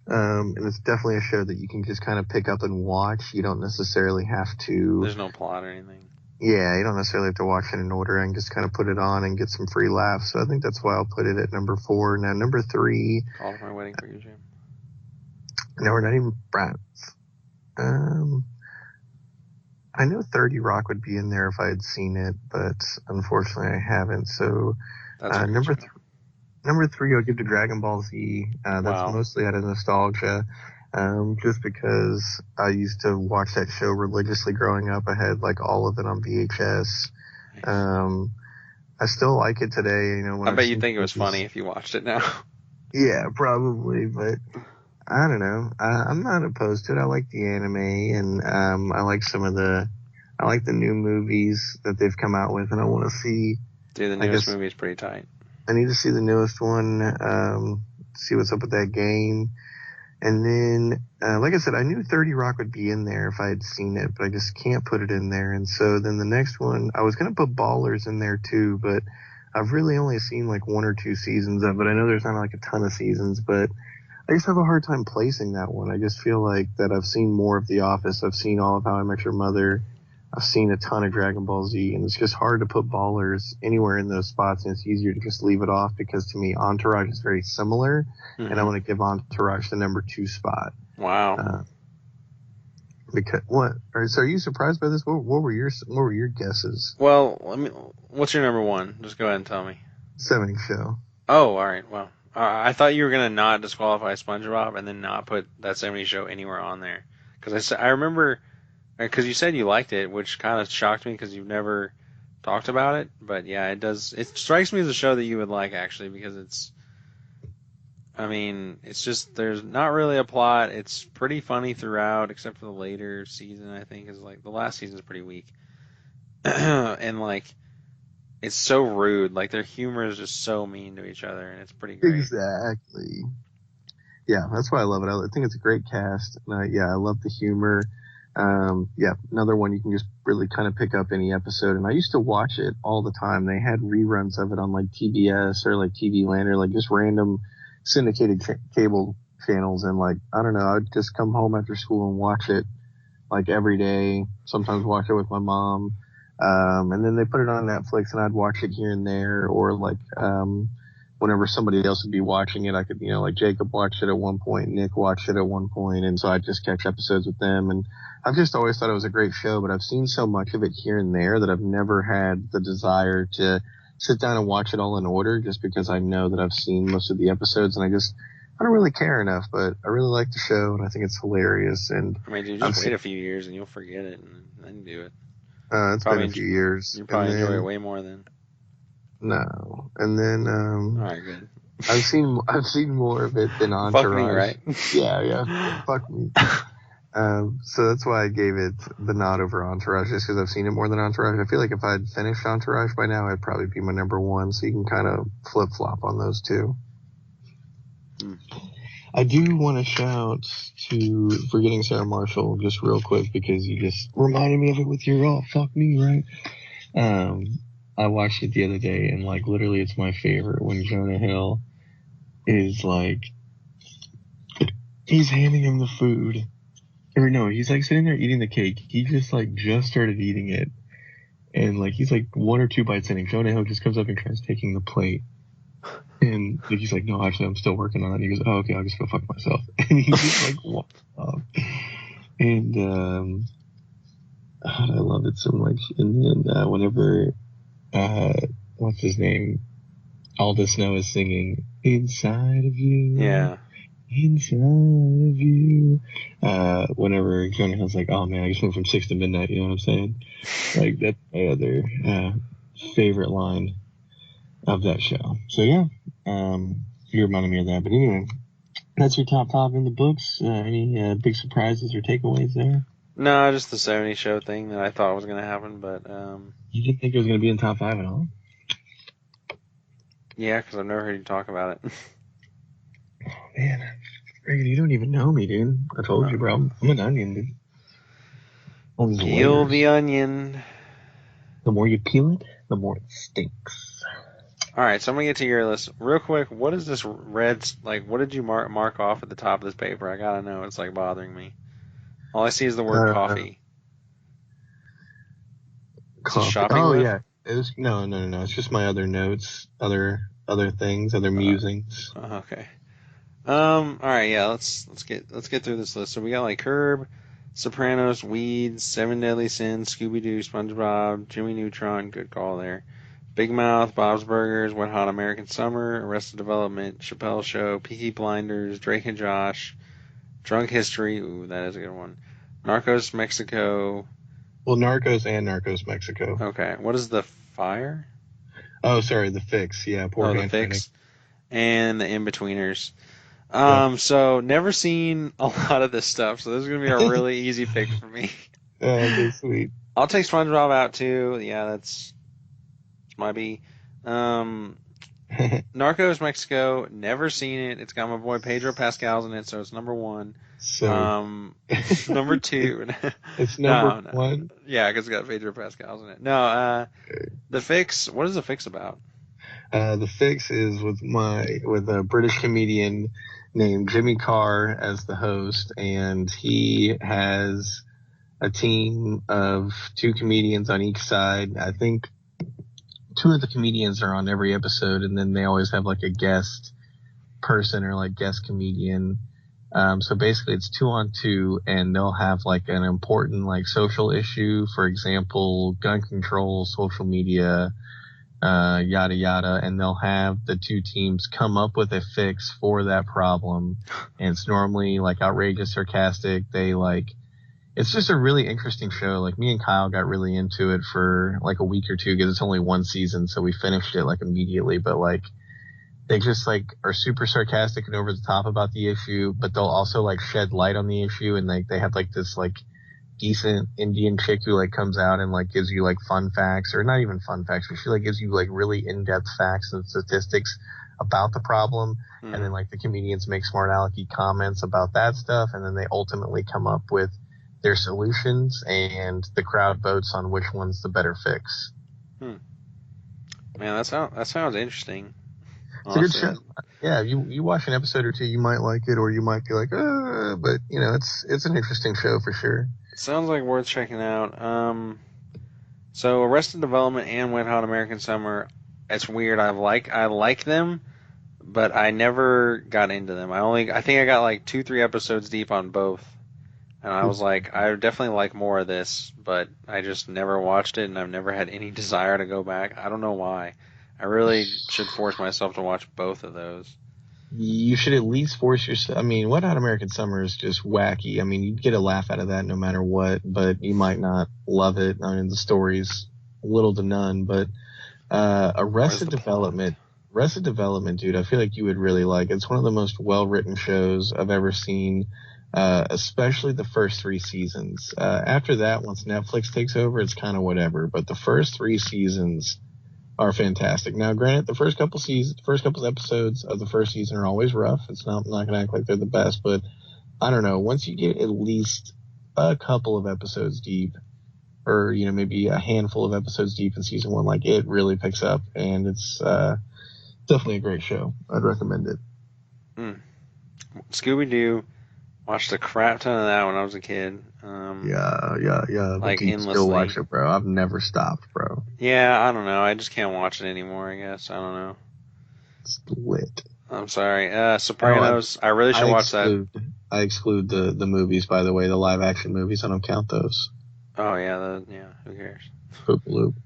And it's definitely a show that you can just kind of pick up and watch. You don't necessarily have to. There's no plot or anything. Yeah, you don't necessarily have to watch it in order and just kind of put it on and get some free laughs. So I think that's why I'll put it at number four. Now, number three, Call for my wedding for you, Jim. no, we're not even friends. Um, I know 30 Rock would be in there if I had seen it, but unfortunately I haven't. So That's a good number show. number three, I'll give to Dragon Ball Z. That's Wow. mostly out of nostalgia. Just because I used to watch that show religiously growing up. I had like all of it on VHS. Nice. Um, I still like it today. You know, when I I've bet you'd seen think it was funny clips. if you watched it now. Yeah, probably, but I don't know. I'm not opposed to it. I like the anime, and I like I like the new movies that they've come out with, and I want to see. Dude, the I newest guess movie is pretty tight. I need to see the newest one. See what's up with that game, and then, like I said, I knew 30 Rock would be in there if I had seen it, but I just can't put it in there. And so then the next one, I was gonna put Ballers in there too, but I've really only seen like one or two seasons of it. I know there's not like a ton of seasons, but I just have a hard time placing that one. I just feel like that I've seen more of The Office. I've seen all of How I Met Your Mother. I've seen a ton of Dragon Ball Z, and it's just hard to put Ballers anywhere in those spots, and it's easier to just leave it off because to me, Entourage is very similar, and I Hmm. want to give Entourage the number 2 spot. Wow. Uh, because what? So are you surprised by this? What were your guesses? Well, what's your number one? Just go ahead and tell me. 70 Show. Oh, all right. Well, I thought you were gonna not disqualify SpongeBob and then not put that '70s show anywhere on there because I remember because you said you liked it, which kind of shocked me because you've never talked about it. But yeah, it does. It strikes me as a show that you would like actually because it's. I mean, it's just there's not really a plot. It's pretty funny throughout, except for the later season. I think is like the last season is pretty weak, and like it's so rude. Like their humor is just so mean to each other, and it's pretty great. Exactly. Yeah, that's why I love it. I think it's a great cast. Yeah, I love the humor. Yeah, another one you can just really kind of pick up any episode. And I used to watch it all the time. They had reruns of it on like TBS or like TV Land or like just random syndicated cable channels. And like, I don't know, I'd just come home after school and watch it like every day. Sometimes watch it with my mom. And then they put it on Netflix and I'd watch it here and there or like, whenever somebody else would be watching it, I could, you know, like Jacob watched it at one point, Nick watched it at one point, and so I'd just catch episodes with them. And I've just always thought it was a great show, but I've seen so much of it here and there that I've never had the desire to sit down and watch it all in order just because I know that I've seen most of the episodes and I don't really care enough, but I really like the show and I think it's hilarious. And I mean, dude, I've just wait seen, a few years and you'll forget it, and then do it. it's been Probably a few years you and probably enjoy it then, way more than. no, and then, All right, good. I've seen more of it than Fuck me, Entourage. right? Yeah, fuck me. So that's why I gave it the nod over Entourage, just because I've seen it more than Entourage. I feel like if I'd finished Entourage by now, I'd probably be my number one. So you can kind of flip flop on those two. Hmm. I do want to shout to Forgetting Sarah Marshall just real quick because you just reminded me of it with your fuck me, right? I watched it the other day and like literally it's my favorite when Jonah Hill is like he's handing him the food. Or no, he's like sitting there eating the cake. He just started eating it. And like he's like one or two bites in and Jonah Hill just comes up and tries taking the plate. And like, he's like, no, actually I'm still working on it. And he goes, oh, okay, I'll just go fuck myself. And he just like walks off. And I love it so much. And then whenever uh what's his name? All the Snow is singing Inside of You. Yeah. Inside of you. Whenever Jonah Hill's like, oh man, I just went from 6 to midnight, you know what I'm saying? Like, that's my other favorite line of that show. So, yeah, you reminded me of that. But anyway, that's your top 5 in the books. Any big surprises or takeaways there? No, just the '70s show thing that I thought was gonna happen, but You didn't think it was going to be in top 5 at all? yeah, because I've never heard you talk about it. Man, Reagan, you don't even know me, dude. I told you, bro. I'm an onion, dude. All these Peel layers. the onion. The more you peel it, the more it stinks. All right, so I'm gonna get to your list real quick. What is this red? Like, what did you mark off at the top of this paper? I gotta know. It's like bothering me. All I see is the word Uh, coffee. It's a Coffee. shopping Oh list. yeah. It was no. It's just my other notes, other things, other musings. Okay. All right. Yeah. Let's get through this list. So we got like Curb, Sopranos, Weeds, Seven Deadly Sins, Scooby Doo, SpongeBob, Jimmy Neutron. Good call there. Big Mouth, Bob's Burgers, Wet Hot American Summer, Arrested Development, Chappelle Show, Peaky Blinders, Drake and Josh, Drunk History. Ooh, that is a good one. Narcos Mexico. Well, Narcos and Narcos Mexico. Okay. What is the fire? Oh, sorry, The Fix. Yeah, poor Oh, The handwriting. Fix and The Inbetweeners. Yep. So never seen a lot of this stuff, so this is gonna be a really easy pick for me. Okay, sweet. I'll take SpongeBob out too. Yeah, that's my B. Um, Narcos Mexico, never seen it. It's got my boy Pedro Pascal's in it, so it's number one. So Um, number two, it's number no, no, one. yeah, because it's got Pedro Pascal's in it. No, The Fix. What is The Fix about? The Fix is with a British comedian named Jimmy Carr as the host, and he has a team of two comedians on each side. I think two of the comedians are on every episode, and then they always have like a guest person or like guest comedian. So basically, it's two on two, and they'll have like an important like social issue, for example, gun control, social media, yada yada, and they'll have the two teams come up with a fix for that problem. And it's normally like outrageous, sarcastic. They like it's just a really interesting show. Like me and Kyle got really into it for like a week or two because it's only one season, so we finished it like immediately. But like they just like are super sarcastic and over the top about the issue, but they'll also like shed light on the issue, and like they have like this like decent Indian chick who like comes out and like gives you like fun facts, or not even fun facts, but she like gives you like really in-depth facts and statistics about the problem. And Hmm. then like the comedians make smart alecky comments about that stuff, and then they ultimately come up with their solutions, and the crowd votes on which one's the better fix. Hmm. Man, that sounds interesting. It's a good show. Honestly, Yeah, you watch an episode or two, you might like it, or you might be like, but you know, it's an interesting show for sure. sounds like worth checking out. So Arrested Development and Wet Hot American Summer. It's weird. I like them, but I never got into them. I think I got like 2-3 episodes deep on both, and I was like, I definitely like more of this, but I just never watched it, and I've never had any desire to go back. I don't know why. I really should force myself to watch both of those. You should at least force yourself. I mean, Wet Hot American Summer is just wacky. I mean, you'd get a laugh out of that no matter what, but you might not love it. I mean, the story's little to none, but Where's the plot? Arrested Development, dude, I feel like you would really like. It's one of the most well-written shows I've ever seen, especially the first three seasons. After that, once Netflix takes over, it's kind of whatever, but the first three seasons are fantastic. Now, granted, first couple episodes of the first season are always rough. I'm not gonna act like they're the best, but I don't know. Once you get at least a couple of episodes deep, or you know maybe a handful of episodes deep in season one, like it really picks up, and it's definitely a great show. I'd recommend it. Mm. Scooby Doo. Watched a crap ton of that when I was a kid. Yeah. But Like do you still endlessly. watch it, bro? I've never stopped, bro. Yeah, I don't know. I just can't watch it anymore, I guess. I don't know. It's lit. I'm sorry. Oh, Sopranos. I really I should watch that. exclude I exclude the movies. By the way, the live action movies. I don't count those. Oh yeah, yeah. Who cares? Poop loop.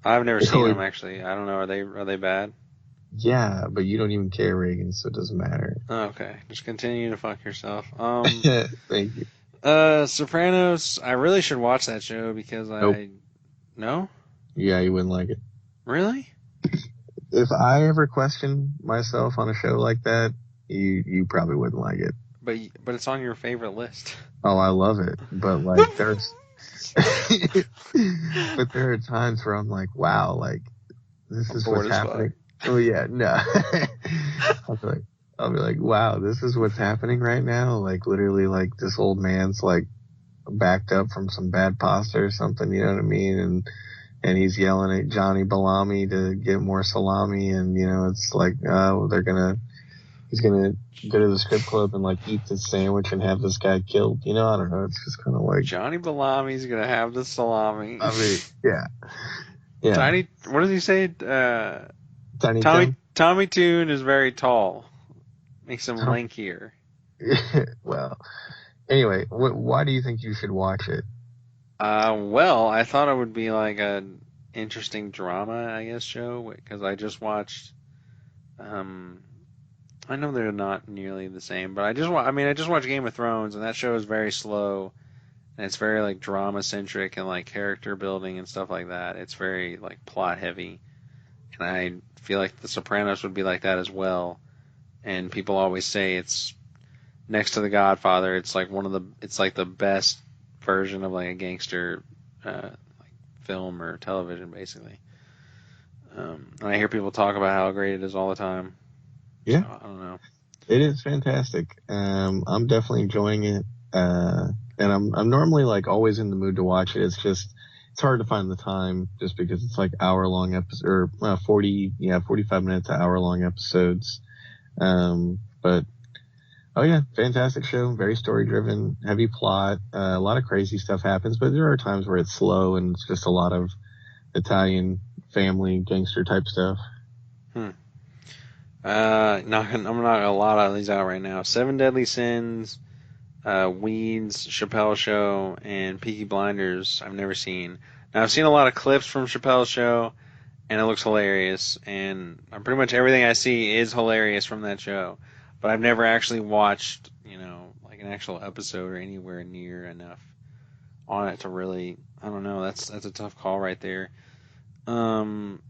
I've never It's seen only them actually. I don't know. Are they bad? Yeah, but you don't even care, Reagan, so it doesn't matter. Oh, okay, just continue to fuck yourself. Thank you. Sopranos. I really should watch that show because Nope. I no, Yeah, you wouldn't like it. really. If I ever question myself on a show like that, you probably wouldn't like it. But it's on your favorite list. Oh, I love it, but like there's, but there are times where I'm like, wow, like this I'm is bored what's as fuck. happening. Oh yeah, no. I'll be like, I'll be like, wow, this is what's happening right now. Like literally, like this old man's like backed up from some bad pasta or something. You know what I mean? And he's yelling at Johnny Balami to get more salami, and you know it's like he's gonna go to the script club and like eat this sandwich and have this guy killed. You know, I don't know. It's just kind of like, Johnny Balami's gonna have the salami. I mean, yeah, yeah. Tiny, what does he say? Tiny Tommy Tim. Tommy Toon is very tall, makes him lankier. Well, anyway, why do you think you should watch it? Well, I thought it would be like an interesting drama, I guess, show because I just watched. Um, I know they're not nearly the same, but I just watched Game of Thrones, and that show is very slow, and it's very like drama centric and like character building and stuff like that. It's very like plot heavy, and I feel like The Sopranos would be like that as well. And people always say it's next to The Godfather. It's like it's like the best version of like a gangster like film or television, basically. And I hear people talk about how great it is all the time. So Yeah, I don't know. it is fantastic. I'm definitely enjoying it. And I'm normally like always in the mood to watch it. It's hard to find the time just because it's like hour long episodes or 45 minutes to hour long episodes. But oh yeah, fantastic show. Very story driven, heavy plot. A lot of crazy stuff happens, but there are times where it's slow and it's just a lot of Italian family gangster type stuff. Hmm. I'm not a lot of these out right now. Seven Deadly Sins, Weeds, Chappelle Show, and Peaky Blinders. I've never seen. Now I've seen a lot of clips from Chappelle's show, and it looks hilarious. And pretty much everything I see is hilarious from that show. But I've never actually watched, like an actual episode or anywhere near enough on it to really. I don't know. That's a tough call right there. Um,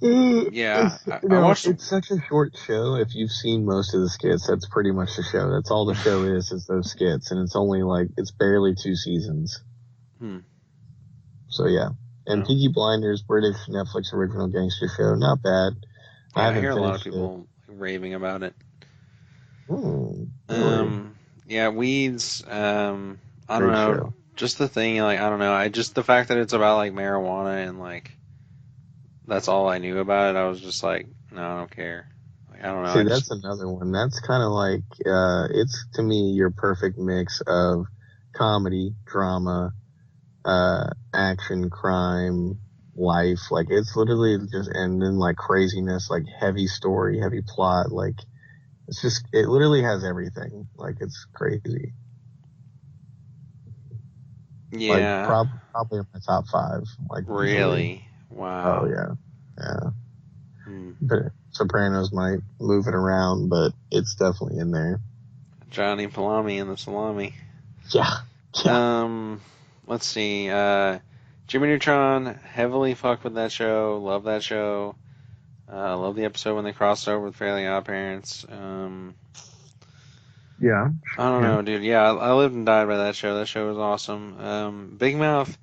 yeah, I watched. It's such a short show. If you've seen most of the skits, that's pretty much the show. That's all the show is those skits, and it's only like it's barely 2 seasons. Hmm. So yeah, and Oh. Peaky Blinders, British Netflix original gangster show, not bad. I Yeah, I hear haven't a lot of finished it. people raving about it. Really Yeah, Weeds. I don't great know. show. Just the thing, like I don't know. I just the fact that it's about like marijuana and like that's all I knew about it. I was just like, no, I don't care. Like I don't know. See, that's another one. That's kind of like it's to me your perfect mix of comedy, drama, action, crime, life. Like it's literally just and then like craziness, like heavy story, heavy plot. Like it literally has everything. Like it's crazy. Like yeah, probably in my top five. Like easily. really. Oh Wow. yeah, yeah. Hmm. But Sopranos might move it around, but it's definitely in there. Johnny Palami and the Salami. Yeah, yeah. Um, let's see. Jimmy Neutron heavily fucked with that show. Love that show. Love the episode when they crossed over with Fairly Odd Parents. Yeah, I don't yeah. know, dude. Yeah, I lived and died by that show. That show was awesome. Big Mouth.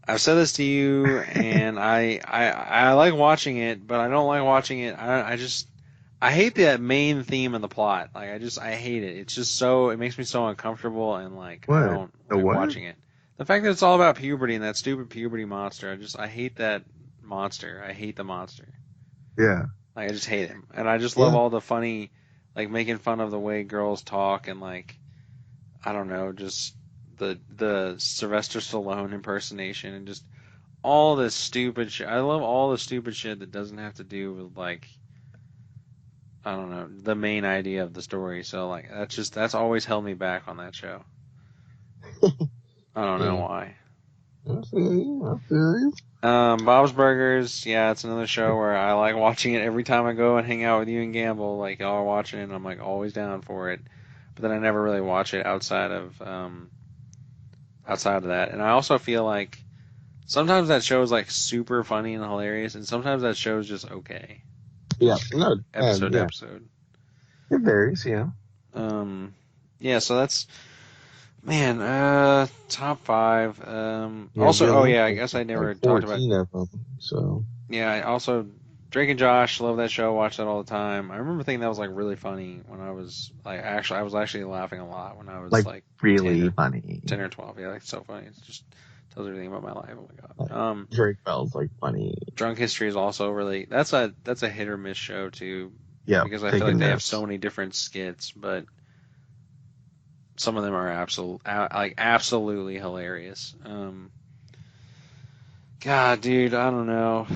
I've said this to you, and I like watching it, but I don't like watching it. I hate that main theme of the plot. Like I hate it. It's just so it makes me so uncomfortable, and like I What? don't The like what? watching it. The fact that it's all about puberty and that stupid puberty monster. I hate that monster. I hate the monster. Yeah, Like I just hate him, and I just love yeah. all the funny, like making fun of the way girls talk and like I don't know, just the Sylvester Stallone impersonation and just all this stupid shit. I love all the stupid shit that doesn't have to do with like I don't know the main idea of the story. So like that's always held me back on that show. I don't know Yeah. why. I feel you. I feel you. Bob's Burgers, yeah, it's another show where I like watching it every time I go and hang out with you and Gamble. Like y'all are watching it, and I'm like always down for it. But then I never really watch it outside of that. And I also feel like sometimes that show is like super funny and hilarious, and sometimes that show is just okay, Yeah. just No. episode to Yeah. episode. It varies. Yeah. Um, yeah, so that's man. Top five. Yeah. Also, oh Bill yeah, I like guess I like never talked about. 14 of them. So Yeah, I also Drake and Josh love that show. Watch that all the time. I remember thinking that was like really funny when I was like I was actually laughing a lot when I was like like 10 really or funny. 12. Yeah, like so funny. It's just tells everything about my life. Oh my Like god. Drake Bell's like funny. Drunk History is also really that's a hit or miss show too, Yeah. because I feel like Taking they have so notes. many different skits, but some of them are absolutely hilarious. God, dude, I don't know.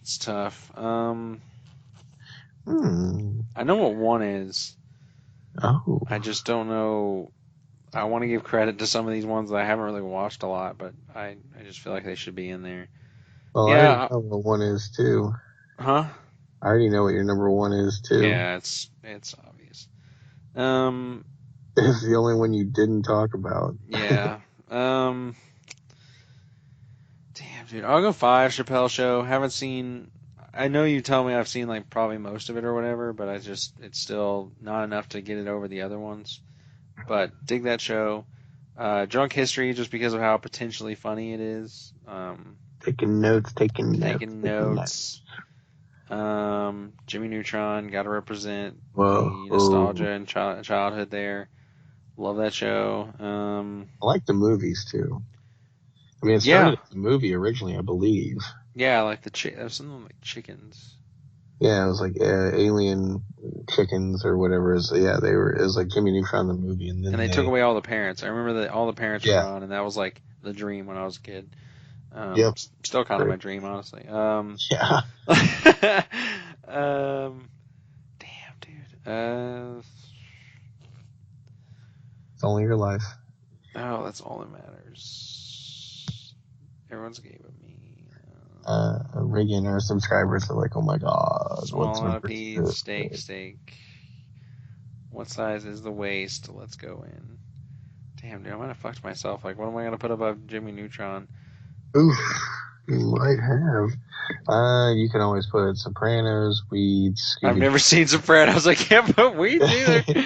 It's tough. Hmm. I know what one is. Oh. I just don't know. I want to give credit to some of these ones that I haven't really watched a lot, but I just feel like they should be in there. Well, I already Yeah, know what one is too. huh? I already know what your number one is too. Yeah, it's obvious. Um, It's the only one you didn't talk about. yeah. Um, Damn, dude. I'll go five. Chappelle Show. Haven't seen. I know you tell me I've seen like probably most of it or whatever, but it's still not enough to get it over the other ones. But dig that show. Drunk History, just because of how potentially funny it is. Taking notes, taking notes, Taking taking notes. notes. Jimmy Neutron, got to represent the nostalgia Whoa. and childhood there. Love that show. I like the movies too. I mean, it Yeah, started as a movie originally, I believe. yeah, I like there's something like chickens. Yeah, it was like Alien Chickens or whatever. Yeah, they were. It was like Jimmy Neutron the movie, and And then they took they. away all the parents. I remember that all the parents were Yeah. gone, and that was like the dream when I was a kid. Yep. Still kind of Great. my dream, honestly. Yeah. Um, damn, dude. It's only your life. Oh, that's all that matters. Everyone's gave it me. Reagan, our subscribers are like, oh my god, what's Small amount of number beef, 2? steak. What size is the waist? Let's go in. Damn, dude, I might have fucked myself. Like, what am I gonna put above Jimmy Neutron? Oof, you might have. You can always put Sopranos, Weeds, I've Scooby never seen Sopranos. I can't put Weeds either. Doo.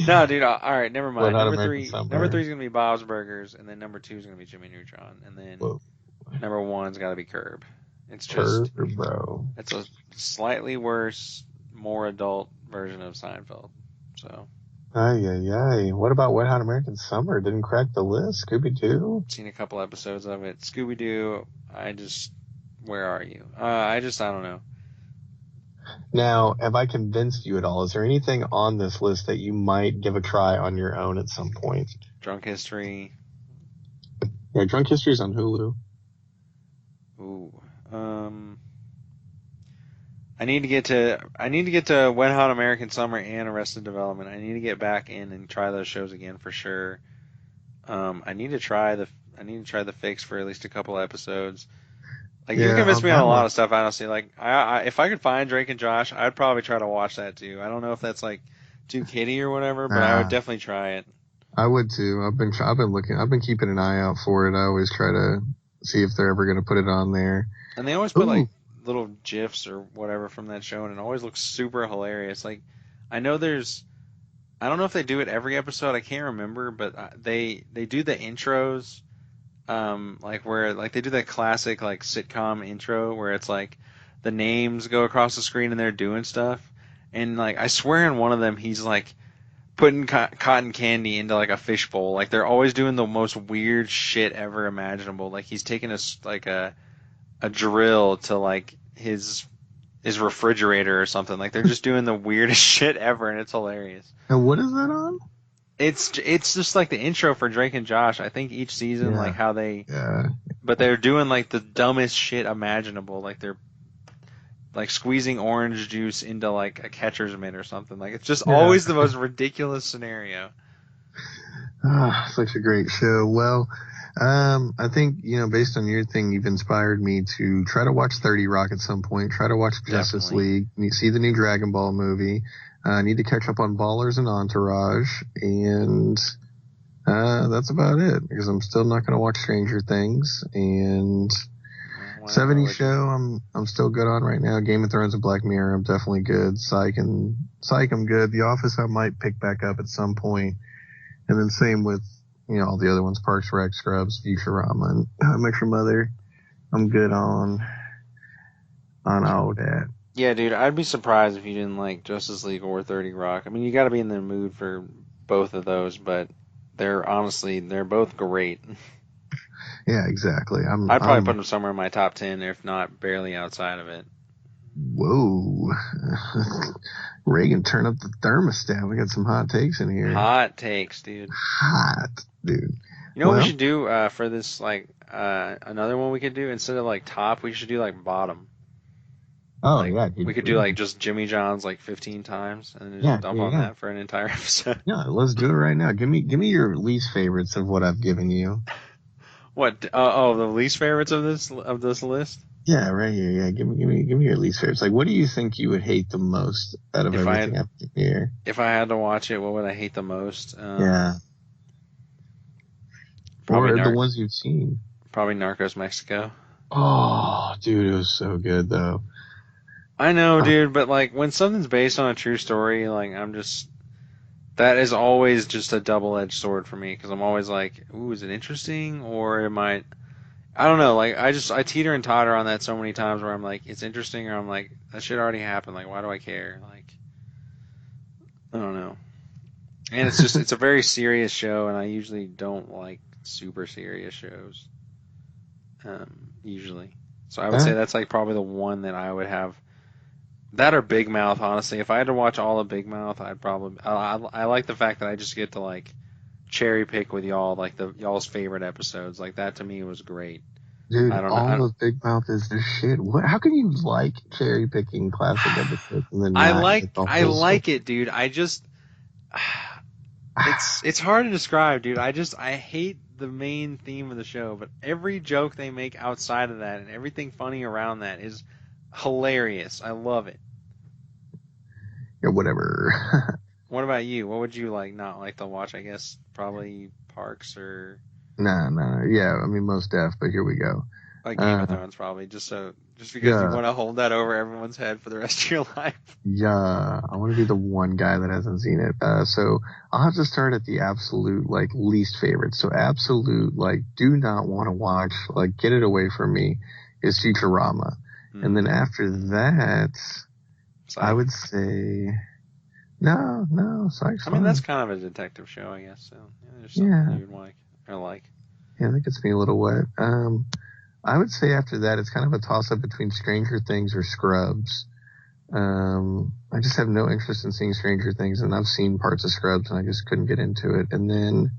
No, dude. All right, never What mind. Hot American Number Summer? three is gonna be Bob's Burgers, and then number two is gonna be Jimmy Neutron, and then Whoa, number one's got to be Curb. It's just Curb, bro. it's a slightly worse, more adult version of Seinfeld. So Ay, ay, ay. What about Wet Hot American Summer? Didn't crack the list. Scooby Doo? seen a couple episodes of it. Scooby Doo. Where are you? I don't know. Now, have I convinced you at all? Is there anything on this list that you might give a try on your own at some point? Drunk History. Yeah, Drunk History's on Hulu. Ooh. I need to get to Wet Hot American Summer and Arrested Development. I need to get back in and try those shows again for sure. I need to try the Fix for at least a couple episodes. Like you Yeah, convinced on me on that a lot one. of stuff. Honestly, like if I could find Drake and Josh, I'd probably try to watch that too. I don't know if that's like too kiddie or whatever, but I would Nah, definitely try it. I would too. I've been looking. I've been keeping an eye out for it. I always try to see if they're ever going to put it on there. And they always put Ooh, like little gifs or whatever from that show, and it always looks super hilarious. Like I know there's I don't know if they do it every episode. I can't remember, but they do the intros, like where like they do that classic like sitcom intro where it's like the names go across the screen and they're doing stuff, and like I swear in one of them he's like putting cotton candy into like a fishbowl. Like they're always doing the most weird shit ever imaginable. Like he's taking like a drill to like his refrigerator or something. Like they're just doing the weirdest shit ever, and it's hilarious. and what is that on? It's just like the intro for Drake and Josh. I think each season, like Yeah, how they, yeah, but they're doing like the dumbest shit imaginable. Like they're like squeezing orange juice into like a catcher's mitt or something. Like it's just yeah. always the most ridiculous scenario. Such a great show. Well, I think, based on your thing, you've inspired me to try to watch 30 Rock at some point, try to watch Justice Definitely. League, you see the new Dragon Ball movie. I need to catch up on Ballers and Entourage, and that's about it, because I'm still not going to watch Stranger Things, and Wow, why 70 would show you? I'm still good on right now. Game of Thrones and Black Mirror, I'm definitely good. Psych, I'm good. The Office, I might pick back up at some point. And then same with, all the other ones, Parks, Rec, Scrubs, Futurama, and How I Met Your Mother. I'm good on all that. Yeah, dude, I'd be surprised if you didn't like Justice League or 30 Rock. I mean, you got to be in the mood for both of those, but they're both great. Yeah, exactly. I'd probably put them somewhere in my top 10, if not barely outside of it. Whoa. Reagan, turn up the thermostat. We got some hot takes in here. Hot takes, dude. Hot, dude. You know what we Well, should do for this, like, another one we could do? Instead of, like, top, we should do, like, bottom. oh Like, yeah, we dude. could do, like, just Jimmy John's, like, 15 times, and then just Yeah, dump yeah, on yeah. that for an entire episode. Yeah, let's do it right now. Give me your least favorites of what I've given you. What? The least favorites of this list? Yeah, right here. Yeah, give me your least favorites. Like, what do you think you would hate the most out of If I had everything I've given here? if I had to watch it, what would I hate the most? Yeah, Probably or the ones you've seen. Probably Narcos Mexico. Oh, dude, it was so good though. I know, dude, but like when something's based on a true story, like that is always just a double-edged sword for me because I'm always like, ooh, is it interesting or am I don't know, like I teeter and totter on that so many times where I'm like, it's interesting or I'm like, that shit already happened, like why do I care? Like I don't know. And it's a very serious show and I usually don't like super serious shows. Usually. So I would say Uh, that's like probably the one that I would have. That or Big Mouth, honestly. If I had to watch all of Big Mouth, I'd probably. I like the fact that I just get to like cherry pick with y'all, like the y'all's favorite episodes. Like that to me was great. dude, I don't know. all of Big Mouth is the shit. What? How can you like cherry picking classic episodes and then I not like get the I whole story? like it, dude. I just it's hard to describe, dude. I hate the main theme of the show, but every joke they make outside of that and everything funny around that is hilarious. I love it. Yeah, whatever. What about you? What would you like not like to watch? I guess probably Parks or Nah, nah. Yeah, I mean most deaf, but here we go. like Game of Uh, Thrones, probably just because you yeah, want to hold that over everyone's head for the rest of your life. yeah. I want to be the one guy that hasn't seen it. So I'll have to start at the absolute like least favorite. So absolute like do not want to watch. Like get it away from me is Futurama, and then Hmm. after that, I Psych. would say no, no. Psych's I mean, that's fine. kind of a detective show, I guess. So yeah, there's something Yeah, you would like or like. yeah. That gets me a little wet. I would say after that, it's kind of a toss up between Stranger Things or Scrubs. I just have no interest in seeing Stranger Things, and I've seen parts of Scrubs, and I just couldn't get into it. And then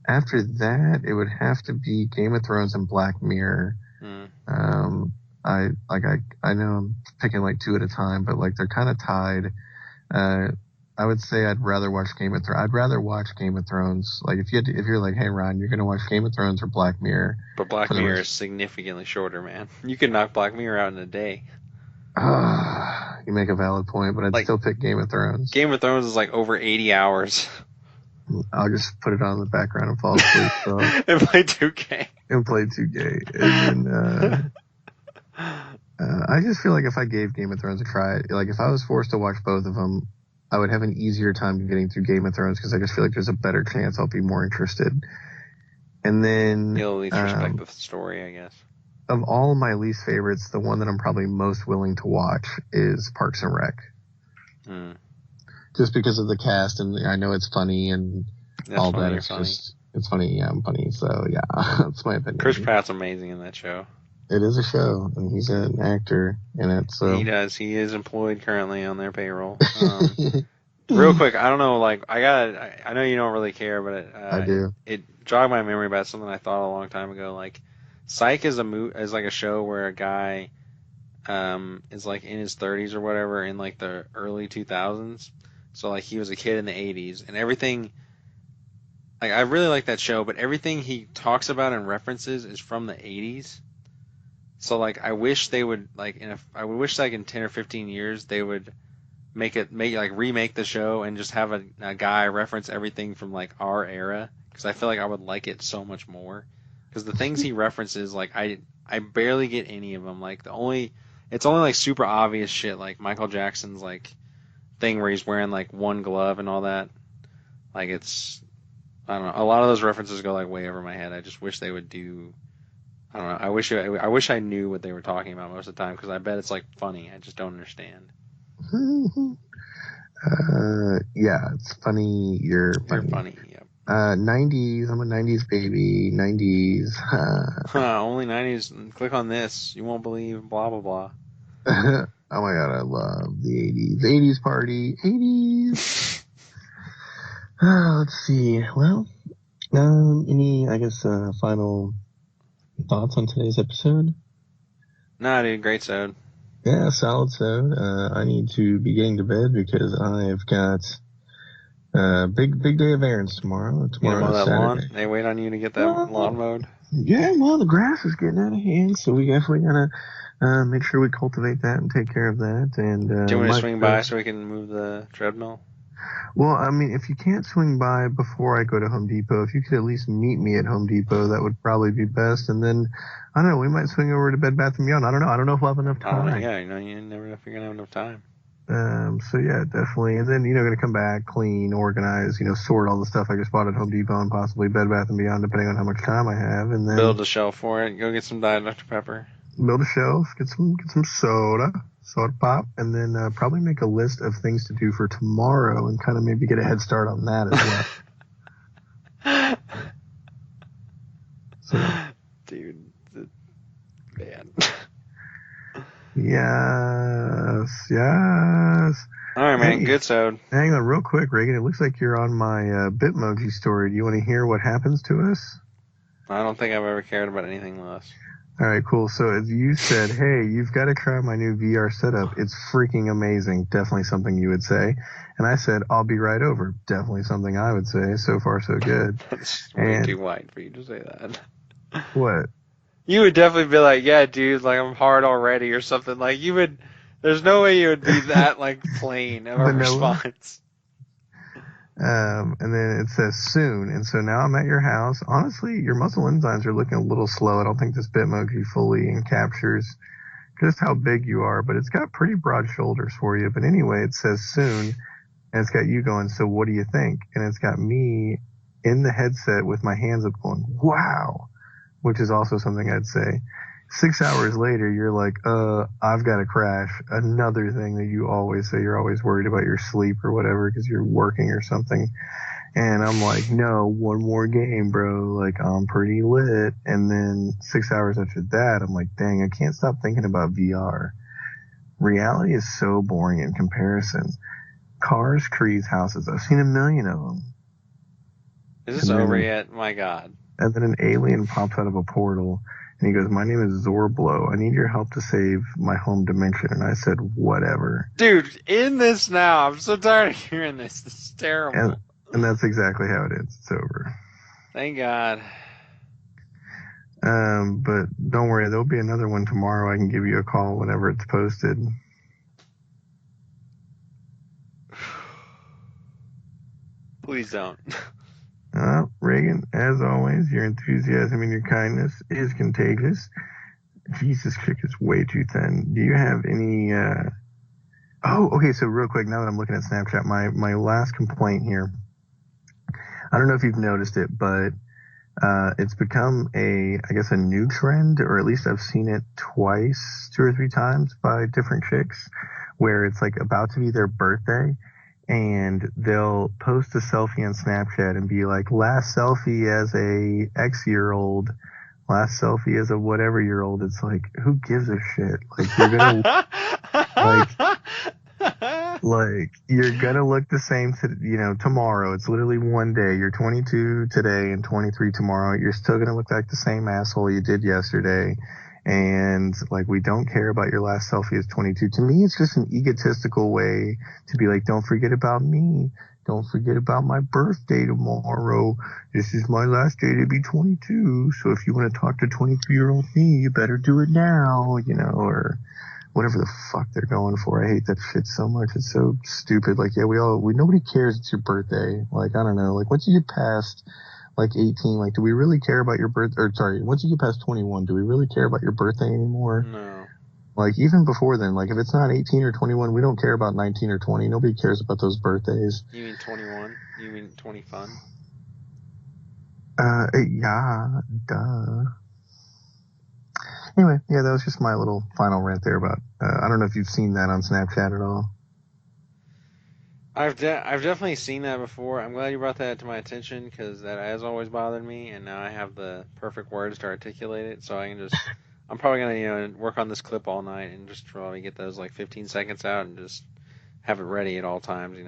after that, it would have to be Game of Thrones and Black Mirror. Hmm. Um, I know I'm picking like two at a time, but like they're kind of tied. Uh, I would say I'd rather watch Game of Thrones. I'd rather watch Game of Thrones. Like if you're like, hey Ron, you're gonna watch Game of Thrones or Black Mirror But for Black the Mirror is rest. significantly shorter, man. You could knock Black Mirror out in a day. You make a valid point, but I'd Like still pick Game of Thrones. Game of Thrones is like over 80 hours. I'll just put it on in the background and fall asleep. So And play 2K. and play 2K, and then I just feel like if I gave Game of Thrones a try, like if I was forced to watch both of them, I would have an easier time getting through Game of Thrones because I just feel like there's a better chance I'll be more interested. And then You'll at least respect the story, I guess. of all my least favorites, the one that I'm probably most willing to watch is Parks and Rec, Hmm. just because of the cast and I know it's funny and That's all funny. that. You're funny. It's funny. Yeah, I'm funny. So yeah, that's my Chris opinion. Pratt's amazing in that show. It is a show, and he's an actor in it. He So does. He is employed currently on their payroll. Real quick, I don't know. Like, I know you don't really care, but I do. it jogged my memory about something I thought a long time ago. Like, Psych is like a show where a guy is like in his 30s or whatever in like the early 2000s. So like he was a kid in the 80s, and everything. Like, I really like that show, but everything he talks about and references is from the 80s. So like I wish they would like I would wish like in 10 or 15 years they would make like remake the show and just have a guy reference everything from like our era because I feel like I would like it so much more because the things he references like I barely get any of them like the only it's only like super obvious shit like Michael Jackson's like thing where he's wearing like one glove and all that like it's I don't know a lot of those references go like way over my head I just wish they would do I don't know. I wish I knew what they were talking about most of the time because I bet it's like funny. I just don't understand. Yeah, it's funny. You're You're funny. funny. Yep. 90s. I'm a 90s baby. 90s. Huh, only 90s. Click on this. You won't believe. Blah blah blah. Oh my god, I love the 80s. 80s party. 80s. Let's see. Well, any, I guess, final thoughts on today's episode? Nah, dude. Great sode. Yeah, solid so. I need to be getting to bed because I've got a big day of errands tomorrow. You gonna Tomorrow mow is that lawn? Saturday. They wait on you to get that lawn Well, mowed. yeah, well, the grass is getting out of hand, so we definitely gotta make sure we cultivate that and take care of that. And Do you want me to my swing by so we can move the treadmill? Well, I mean, if you can't swing by before I go to Home Depot, if you could at least meet me at Home Depot, that would probably be best. And then, I don't know, we might swing over to Bed Bath & Beyond. I don't know. I don't know if we'll have enough I don't know. time. Yeah, you never know if you're gonna have enough time. So yeah, definitely. And then, gonna come back, clean, organize, sort all the stuff I just bought at Home Depot and possibly Bed Bath & Beyond, depending on how much time I have. And then Build a shelf for it. Go get some Diet Dr Pepper. build a shelf, get some soda pop, and then probably make a list of things to do for tomorrow and kind of maybe get a head start on that as well. So, Dude, man. yes, yes. All right, man. Hey, Good sode. hang on real quick, Reagan. It looks like you're on my Bitmoji story. Do you want to hear what happens to us? I don't think I've ever cared about anything less. All right, cool. So as you said, hey, you've got to try my new VR setup. It's freaking amazing. Definitely something you would say. And I said, I'll be right over. Definitely something I would say. So far, so good. That's way too white for you to say that. What? You would definitely be like, yeah, dude, like I'm hard already or something. Like you would, there's no way you would be that like plain of a Vanilla. response. And then it says soon. And so now I'm at your house. Honestly, your muscle enzymes are looking a little slow. I don't think this Bitmoji fully captures just how big you are, but it's got pretty broad shoulders for you. But anyway, it says soon, and it's got you going, so what do you think? And it's got me in the headset with my hands up going, wow, which is also something I'd say. 6 hours later, you're like, I've got to crash. Another thing that you always say, you're always worried about your sleep or whatever because you're working or something. And I'm like, no, one more game, bro. Like, I'm pretty lit. And then 6 hours after that, I'm like, dang, I can't stop thinking about VR. Reality is so boring in comparison. Cars, trees, houses. I've seen a million of them. Is this over yet? My God. And then an alien pops out of a portal. And he goes, my name is Zorblow. I need your help to save my home dimension. And I said, whatever. Dude, in this now. I'm so tired of hearing this. This is terrible. And that's exactly how it is. It's over. Thank God. But don't worry. There'll be another one tomorrow. I can give you a call whenever it's posted. Please don't. Reagan, as always, your enthusiasm and your kindness is contagious. Jesus, chick is way too thin. Do you have any, okay, so real quick, now that I'm looking at Snapchat, my last complaint here, I don't know if you've noticed it, but it's become I guess a new trend, or at least I've seen it twice, 2 or 3 times by different chicks, where it's like about to be their birthday, and they'll post a selfie on Snapchat and be like, last selfie as a X-year-old, last selfie as a whatever-year-old. It's like, who gives a shit? Like, you're gonna, you're gonna look the same tomorrow. It's literally one day. You're 22 today and 23 tomorrow. You're still gonna look like the same asshole you did yesterday. And like, we don't care about your last selfie as 22. To me, it's just an egotistical way to be like, don't forget about me. Don't forget about my birthday tomorrow. This is my last day to be 22. So if you want to talk to 23-year-old me, you better do it now, or whatever the fuck they're going for. I hate that shit so much. It's so stupid. Like, yeah, nobody cares it's your birthday. Like, I don't know. Like, once you get past like 18, like, do we really care about your birth? Or sorry, once you get past 21, do we really care about your birthday anymore? No. Like, even before then, like, if it's not 18 or 21, we don't care about 19 or 20. Nobody cares about those birthdays. You mean 21? You mean 20 fun? Yeah, duh. Anyway, yeah, that was just my little final rant there about, I don't know if you've seen that on Snapchat at all. I've definitely seen that before. I'm glad you brought that to my attention because that has always bothered me, and now I have the perfect words to articulate it. So I can just, I'm probably gonna work on this clip all night and just probably get those like 15 seconds out and just have it ready at all times.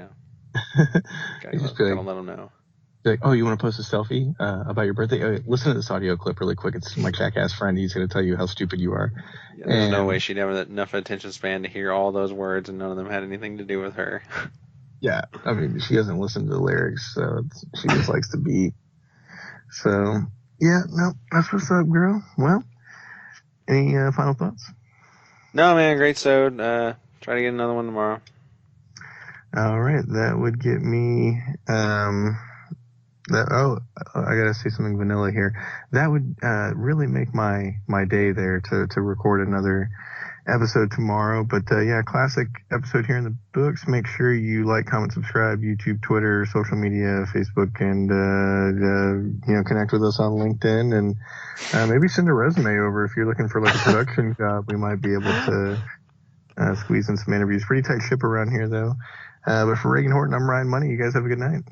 Gotta let them know. Like, oh, you want to post a selfie about your birthday? Listen to this audio clip really quick. It's my jackass friend. He's going to tell you how stupid you are. Yeah, there's no way she'd have enough attention span to hear all those words, and none of them had anything to do with her. Yeah, I mean, she doesn't listen to the lyrics, so she just likes the beat. So, yeah, no, that's what's up, girl. Well, any final thoughts? No, man, great sode. Try to get another one tomorrow. All right, that would get me. I gotta say something vanilla here. That would really make my day there to record another episode tomorrow. But yeah, classic episode here in the books. Make sure you like, comment, subscribe, YouTube, Twitter, social media, Facebook, and connect with us on LinkedIn, and maybe send a resume over if you're looking for like a production job. We might be able to squeeze in some interviews. Pretty tight ship around here though. But for Reagan Horton, I'm Ryan Money. You guys have a good night.